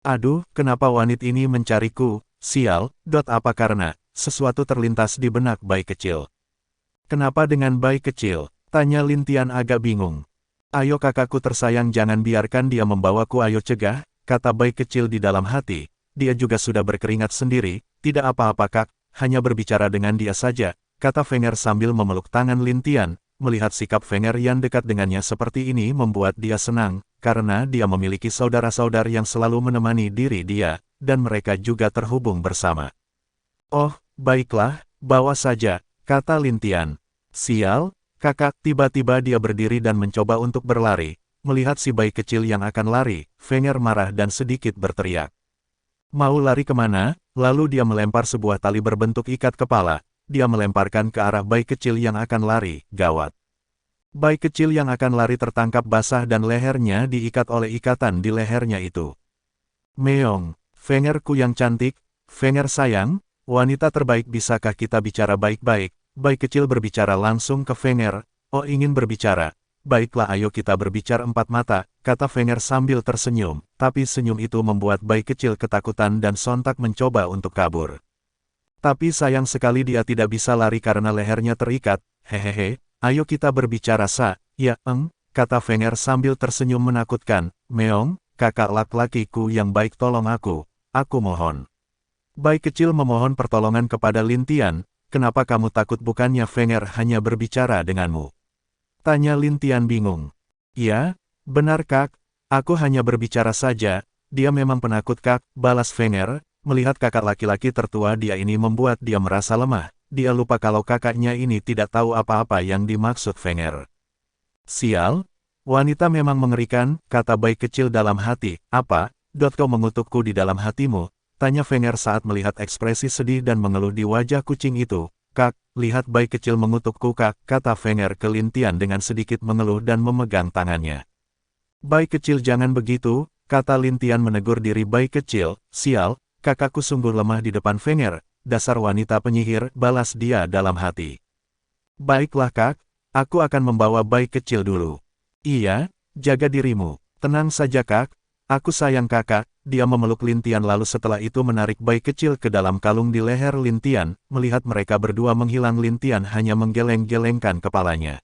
"Aduh, kenapa wanita ini mencariku, sial, apa karena?" Sesuatu terlintas di benak bayi kecil. "Kenapa dengan bayi kecil?" tanya Lin Tian agak bingung. "Ayo kakakku tersayang, jangan biarkan dia membawaku, ayo cegah," kata bayi kecil di dalam hati. Dia juga sudah berkeringat sendiri. "Tidak apa-apa kak, hanya berbicara dengan dia saja," kata Fenger sambil memeluk tangan Lin Tian. Melihat sikap Fenger yang dekat dengannya seperti ini membuat dia senang, karena dia memiliki saudara-saudara yang selalu menemani diri dia, dan mereka juga terhubung bersama. "Oh, baiklah, bawa saja," kata Lin Tian. "Sial, kakak." Tiba-tiba dia berdiri dan mencoba untuk berlari. Melihat si bayi kecil yang akan lari, Fenger marah dan sedikit berteriak. "Mau lari kemana?" Lalu dia melempar sebuah tali berbentuk ikat kepala. Dia melemparkan ke arah bayi kecil yang akan lari. Gawat. Bayi kecil yang akan lari tertangkap basah dan lehernya diikat oleh ikatan di lehernya itu. "Meong, Fengerku yang cantik, Fenger sayang, wanita terbaik, bisakah kita bicara baik-baik?" Bayi kecil berbicara langsung ke Fenger. "Oh, ingin berbicara? Baiklah, ayo kita berbicara empat mata," kata Fenger sambil tersenyum. Tapi senyum itu membuat bayi kecil ketakutan dan sontak mencoba untuk kabur. Tapi sayang sekali dia tidak bisa lari karena lehernya terikat. "Hehehe, ayo kita berbicara ya, kata Fenger sambil tersenyum menakutkan. "Meong, kakak laki-lakiku yang baik, tolong aku mohon." Bayi kecil memohon pertolongan kepada Lin Tian. "Kenapa kamu takut? Bukannya Fenger hanya berbicara denganmu?" tanya Lin Tian bingung. "Ya, benar kak, aku hanya berbicara saja, dia memang penakut kak," balas Fenger. Melihat kakak laki-laki tertua dia ini membuat dia merasa lemah. dia lupa kalau kakaknya ini tidak tahu apa-apa yang dimaksud Fenger. Sial, wanita memang mengerikan, kata Bai kecil dalam hati. Apa, kau mengutukku di dalam hatimu? Tanya Fenger saat melihat ekspresi sedih dan mengeluh di wajah kucing itu. Kak, lihat Bai kecil mengutukku kak, kata Fenger ke Lintian dengan sedikit mengeluh dan memegang tangannya. Bai kecil jangan begitu, kata Lintian menegur diri Bai kecil. Sial, kakakku sungguh lemah di depan Fenger, dasar wanita penyihir, balas dia dalam hati. Baiklah kak, aku akan membawa Bai kecil dulu. Iya, jaga dirimu, tenang saja kak, aku sayang kakak. Dia memeluk Lintian lalu setelah itu menarik Bai kecil ke dalam kalung di leher Lintian. Melihat mereka berdua menghilang, Lintian hanya menggeleng-gelengkan kepalanya.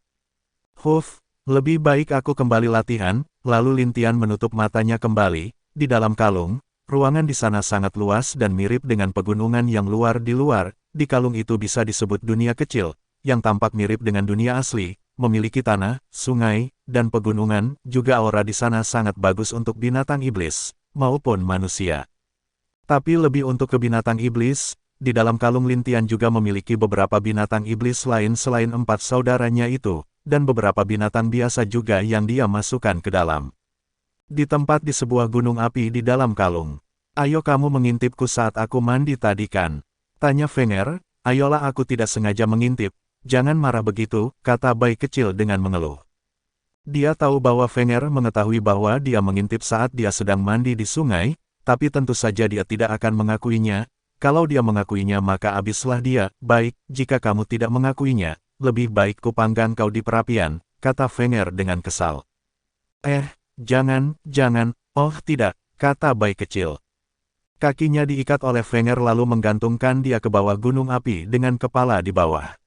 Huff, lebih baik aku kembali latihan. Lalu Lintian menutup matanya kembali. Di dalam kalung, ruangan di sana sangat luas dan mirip dengan pegunungan yang luar di luar. Di kalung itu bisa disebut dunia kecil, yang tampak mirip dengan dunia asli. Memiliki tanah, sungai, dan pegunungan. Juga aura di sana sangat bagus untuk binatang iblis maupun manusia. Tapi lebih untuk ke binatang iblis, di dalam kalung Lintian juga memiliki beberapa binatang iblis lain selain 4 saudaranya itu, dan beberapa binatang biasa juga yang dia masukkan ke dalam. Di tempat di sebuah gunung api di dalam kalung. Ayo kamu mengintipku saat aku mandi tadi kan? Tanya Fenger. Ayolah, aku tidak sengaja mengintip. Jangan marah begitu, kata Bai kecil dengan mengeluh. Dia tahu bahwa Fenger mengetahui bahwa dia mengintip saat dia sedang mandi di sungai, tapi tentu saja dia tidak akan mengakuinya. Kalau dia mengakuinya maka habislah dia. Baik, jika kamu tidak mengakuinya, lebih baik ku panggang kau di perapian, kata Fenger dengan kesal. Jangan, oh tidak, kata Bai kecil. Kakinya diikat oleh Fenger lalu menggantungkan dia ke bawah gunung api dengan kepala di bawah.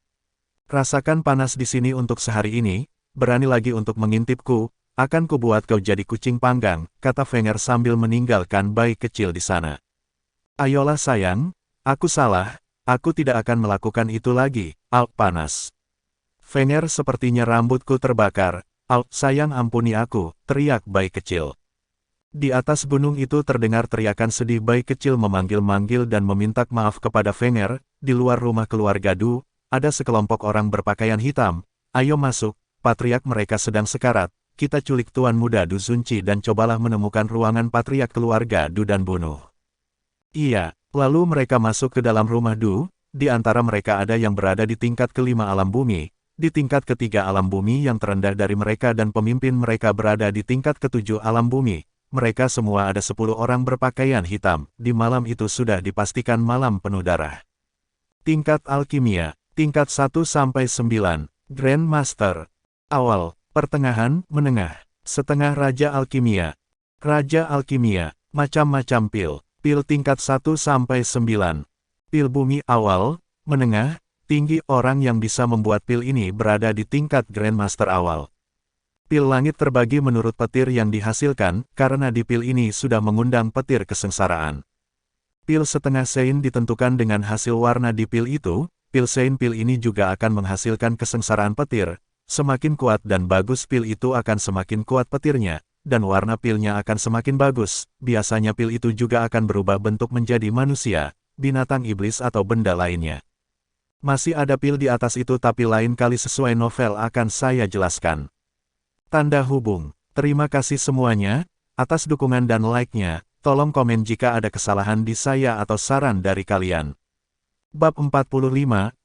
Rasakan panas di sini untuk sehari ini. Berani lagi untuk mengintipku, akan kubuat kau jadi kucing panggang, kata Fenger sambil meninggalkan Bai kecil di sana. Ayolah sayang, aku salah, aku tidak akan melakukan itu lagi, panas. Fenger sepertinya rambutku terbakar, sayang ampuni aku, teriak Bai kecil. Di atas gunung itu terdengar teriakan sedih Bai kecil memanggil-manggil dan meminta maaf kepada Fenger. Di luar rumah keluarga Du, ada sekelompok orang berpakaian hitam. Ayo masuk. Patriark mereka sedang sekarat, kita culik Tuan Muda Du Zunci dan cobalah menemukan ruangan patriark keluarga Du dan bunuh. Iya, lalu mereka masuk ke dalam rumah Du, di antara mereka ada yang berada di tingkat kelima alam bumi, di tingkat ketiga alam bumi yang terendah dari mereka dan pemimpin mereka berada di tingkat ketujuh alam bumi. Mereka semua ada 10 orang berpakaian hitam, di malam itu sudah dipastikan malam penuh darah. Tingkat alkimia, tingkat 1-9, Grandmaster. Awal, pertengahan, menengah, setengah Raja Alkimia. Raja Alkimia, macam-macam pil tingkat 1-9. Pil bumi awal, menengah, tinggi. Orang yang bisa membuat pil ini berada di tingkat Grandmaster awal. Pil langit terbagi menurut petir yang dihasilkan, karena di pil ini sudah mengundang petir kesengsaraan. Pil setengah sein ditentukan dengan hasil warna di pil itu. Pil sein pil ini juga akan menghasilkan kesengsaraan petir. Semakin kuat dan bagus pil itu akan semakin kuat petirnya, dan warna pilnya akan semakin bagus. Biasanya pil itu juga akan berubah bentuk menjadi manusia, binatang iblis atau benda lainnya. Masih ada pil di atas itu tapi lain kali sesuai novel akan saya jelaskan. Tanda hubung. Terima kasih semuanya, atas dukungan dan like-nya. Tolong komen jika ada kesalahan di saya atau saran dari kalian. Bab 45,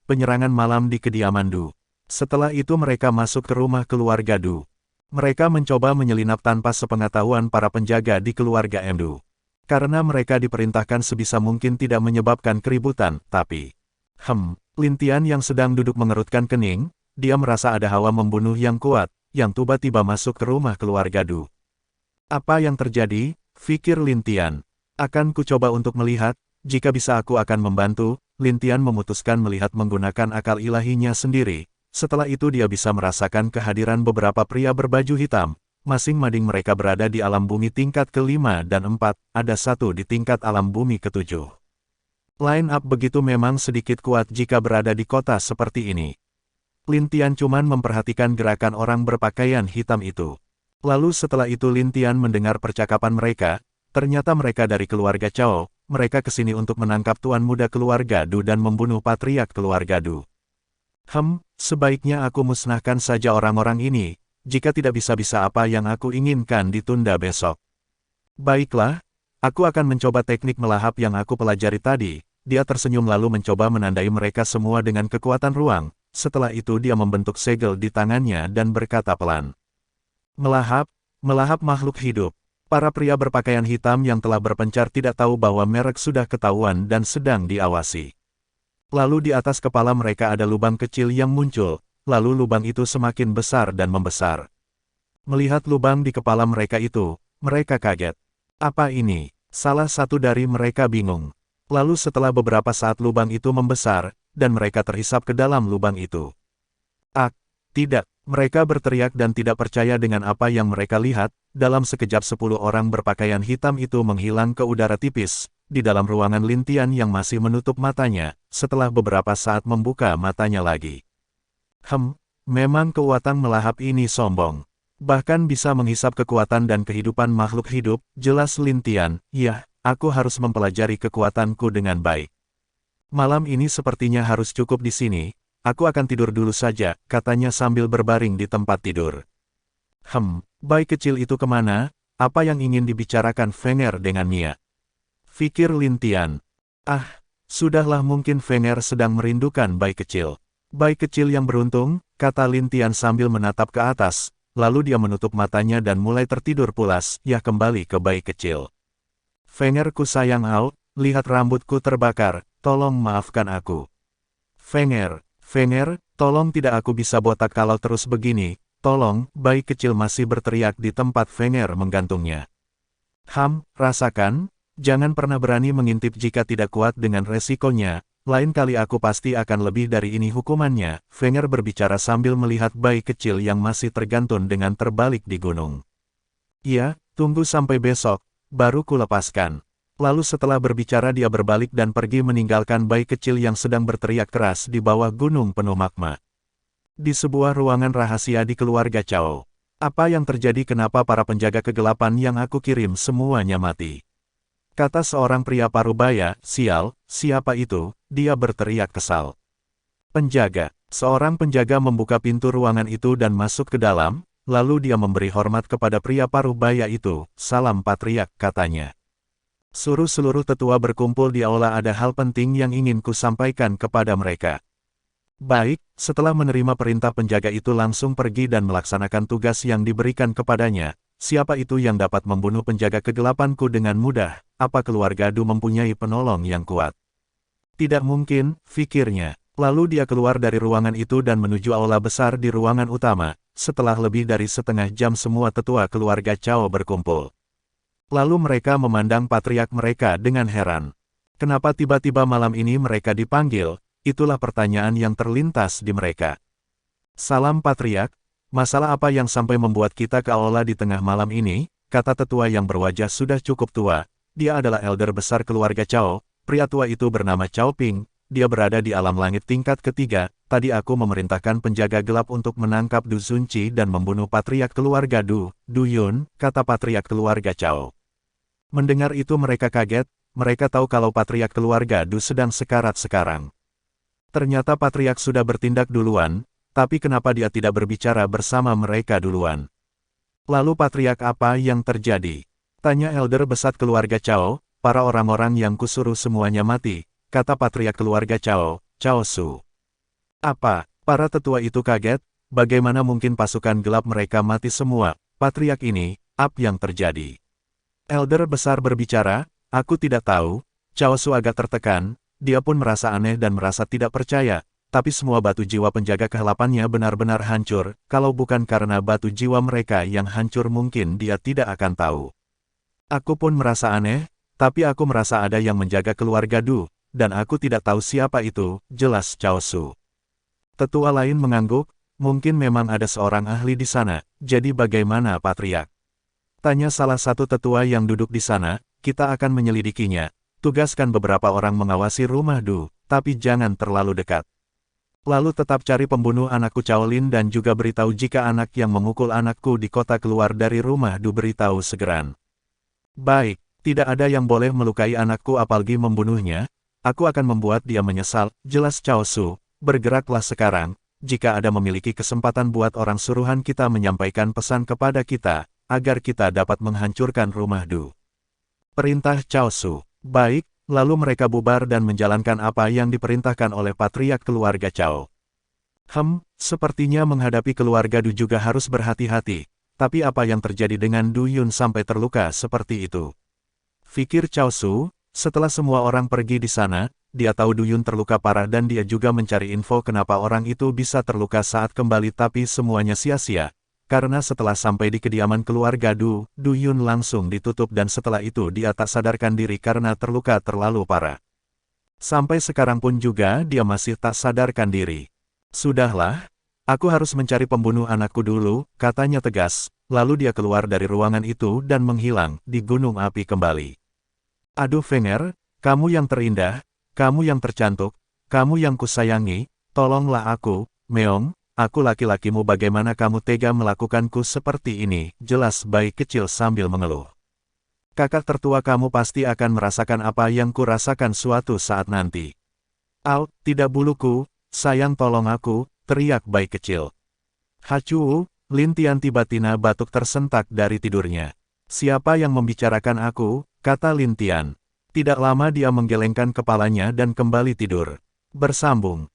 Penyerangan Malam di Kediaman Du. Setelah itu mereka masuk ke rumah keluarga Du. Mereka mencoba menyelinap tanpa sepengetahuan para penjaga di keluarga Du. Karena mereka diperintahkan sebisa mungkin tidak menyebabkan keributan, tapi... Lintian yang sedang duduk mengerutkan kening, dia merasa ada hawa membunuh yang kuat, yang tiba-tiba masuk ke rumah keluarga Du. Apa yang terjadi? Fikir Lintian. Akan ku coba untuk melihat, jika bisa aku akan membantu. Lintian memutuskan melihat menggunakan akal ilahinya sendiri. Setelah itu dia bisa merasakan kehadiran beberapa pria berbaju hitam. Masing-masing mereka berada di alam bumi tingkat ke-5 dan 4, ada satu di tingkat alam bumi ke-7. Line up begitu memang sedikit kuat jika berada di kota seperti ini. Lintian cuman memperhatikan gerakan orang berpakaian hitam itu. Lalu setelah itu Lintian mendengar percakapan mereka, ternyata mereka dari keluarga Chao. mereka kesini untuk menangkap tuan muda keluarga Du dan membunuh patriark keluarga Du. Sebaiknya aku musnahkan saja orang-orang ini, jika tidak bisa-bisa apa yang aku inginkan ditunda besok. Baiklah, aku akan mencoba teknik melahap yang aku pelajari tadi. Dia tersenyum lalu mencoba menandai mereka semua dengan kekuatan ruang. Setelah itu dia membentuk segel di tangannya dan berkata pelan. Melahap, melahap makhluk hidup. Para pria berpakaian hitam yang telah berpencar tidak tahu bahwa merek sudah ketahuan dan sedang diawasi. Lalu di atas kepala mereka ada lubang kecil yang muncul, lalu lubang itu semakin besar dan membesar. Melihat lubang di kepala mereka itu, mereka kaget. Apa ini? Salah satu dari mereka bingung. Lalu setelah beberapa saat lubang itu membesar, dan mereka terhisap ke dalam lubang itu. Tidak, mereka berteriak dan tidak percaya dengan apa yang mereka lihat. Dalam sekejap 10 orang berpakaian hitam itu menghilang ke udara tipis, di dalam ruangan Lintian yang masih menutup matanya, setelah beberapa saat membuka matanya lagi. Memang kekuatan melahap ini sombong. Bahkan bisa menghisap kekuatan dan kehidupan makhluk hidup, jelas Lintian. Ya, aku harus mempelajari kekuatanku dengan baik. Malam ini sepertinya harus cukup di sini, aku akan tidur dulu saja, katanya sambil berbaring di tempat tidur. Bayi kecil itu kemana? Apa yang ingin dibicarakan Fenger dengan Mia? Fikir Lintian. Sudahlah mungkin Fenger sedang merindukan bayi kecil. Bayi kecil yang beruntung, kata Lintian sambil menatap ke atas, lalu dia menutup matanya dan mulai tertidur pulas, ya kembali ke bayi kecil. Fenger ku sayang Al, lihat rambutku terbakar, tolong maafkan aku. Fenger, tolong tidak aku bisa botak kalau terus begini, tolong, bayi kecil masih berteriak di tempat Fenger menggantungnya. Rasakan, jangan pernah berani mengintip jika tidak kuat dengan resikonya, lain kali aku pasti akan lebih dari ini hukumannya, Fenger berbicara sambil melihat bayi kecil yang masih tergantung dengan terbalik di gunung. Iya, tunggu sampai besok, baru ku lepaskan. Lalu setelah berbicara dia berbalik dan pergi meninggalkan bayi kecil yang sedang berteriak keras di bawah gunung penuh magma. Di sebuah ruangan rahasia di keluarga Chao. Apa yang terjadi kenapa para penjaga kegelapan yang aku kirim semuanya mati? Kata seorang pria parubaya, sial, siapa itu? Dia berteriak kesal. Penjaga. Seorang penjaga membuka pintu ruangan itu dan masuk ke dalam, lalu dia memberi hormat kepada pria parubaya itu. Salam patriark, katanya. Suruh seluruh tetua berkumpul di aula, ada hal penting yang ingin ku sampaikan kepada mereka. Baik, setelah menerima perintah penjaga itu langsung pergi dan melaksanakan tugas yang diberikan kepadanya. Siapa itu yang dapat membunuh penjaga kegelapanku dengan mudah? Apa keluarga Du mempunyai penolong yang kuat? Tidak mungkin, pikirnya. Lalu dia keluar dari ruangan itu dan menuju aula besar di ruangan utama. Setelah lebih dari setengah jam semua tetua keluarga Chao berkumpul. Lalu mereka memandang patriark mereka dengan heran. Kenapa tiba-tiba malam ini mereka dipanggil? Itulah pertanyaan yang terlintas di mereka. Salam patriark, masalah apa yang sampai membuat kita ke aula di tengah malam ini? Kata tetua yang berwajah sudah cukup tua. Dia adalah elder besar keluarga Chao. Pria tua itu bernama Chao Ping. Dia berada di alam langit tingkat ketiga. Tadi aku memerintahkan penjaga gelap untuk menangkap Du Zunci dan membunuh patriark keluarga Du Yun, kata patriark keluarga Chao. Mendengar itu mereka kaget, mereka tahu kalau patriark keluarga Du sedang sekarat sekarang. Ternyata patriark sudah bertindak duluan, tapi kenapa dia tidak berbicara bersama mereka duluan? Lalu patriark apa yang terjadi? Tanya elder besar keluarga Chao, para orang-orang yang kusuruh semuanya mati, kata patriark keluarga Chao, Chao Su. Apa? Para tetua itu kaget, bagaimana mungkin pasukan gelap mereka mati semua? Patriark ini, apa yang terjadi? Elder besar berbicara, aku tidak tahu. Chao Su agak tertekan, dia pun merasa aneh dan merasa tidak percaya, tapi semua batu jiwa penjaga kegelapannya benar-benar hancur, kalau bukan karena batu jiwa mereka yang hancur mungkin dia tidak akan tahu. Aku pun merasa aneh, tapi aku merasa ada yang menjaga keluarga Du, dan aku tidak tahu siapa itu, jelas Chao Su. Tetua lain mengangguk, mungkin memang ada seorang ahli di sana, jadi bagaimana patriark? Tanya salah satu tetua yang duduk di sana, kita akan menyelidikinya. Tugaskan beberapa orang mengawasi rumah Du, tapi jangan terlalu dekat. Lalu tetap cari pembunuh anakku Chaolin dan juga beritahu jika anak yang memukul anakku di kota keluar dari rumah Du, beritahu segeran. Baik, Tidak ada yang boleh melukai anakku apalagi membunuhnya. Aku akan membuat dia menyesal, jelas Cao Su. Bergeraklah sekarang, jika ada memiliki kesempatan buat orang suruhan kita menyampaikan pesan kepada kita, agar kita dapat menghancurkan rumah Du. Perintah Cao Su. Baik, lalu mereka bubar dan menjalankan apa yang diperintahkan oleh patriark keluarga Cao. Sepertinya menghadapi keluarga Du juga harus berhati-hati, tapi apa yang terjadi dengan Du Yun sampai terluka seperti itu? Fikir Cao Su, setelah semua orang pergi di sana, dia tahu Du Yun terluka parah dan dia juga mencari info kenapa orang itu bisa terluka saat kembali tapi semuanya sia-sia. Karena setelah sampai di kediaman keluarga Du Yun langsung ditutup dan setelah itu dia tak sadarkan diri karena terluka terlalu parah. Sampai sekarang pun juga dia masih tak sadarkan diri. Sudahlah, aku harus mencari pembunuh anakku dulu, katanya tegas, lalu dia keluar dari ruangan itu dan menghilang di gunung api kembali. Aduh Fenger, kamu yang terindah, kamu yang tercantik, kamu yang kusayangi, tolonglah aku, Meong, aku laki-lakimu bagaimana kamu tega melakukanku seperti ini, jelas bayi kecil sambil mengeluh. Kakak tertua kamu pasti akan merasakan apa yang ku rasakan suatu saat nanti. Au, tidak buluku, sayang tolong aku, teriak bayi kecil. Hacuu, Lintian tiba-tiba batuk tersentak dari tidurnya. Siapa yang membicarakan aku, kata Lintian. Tidak lama dia menggelengkan kepalanya dan kembali tidur. Bersambung.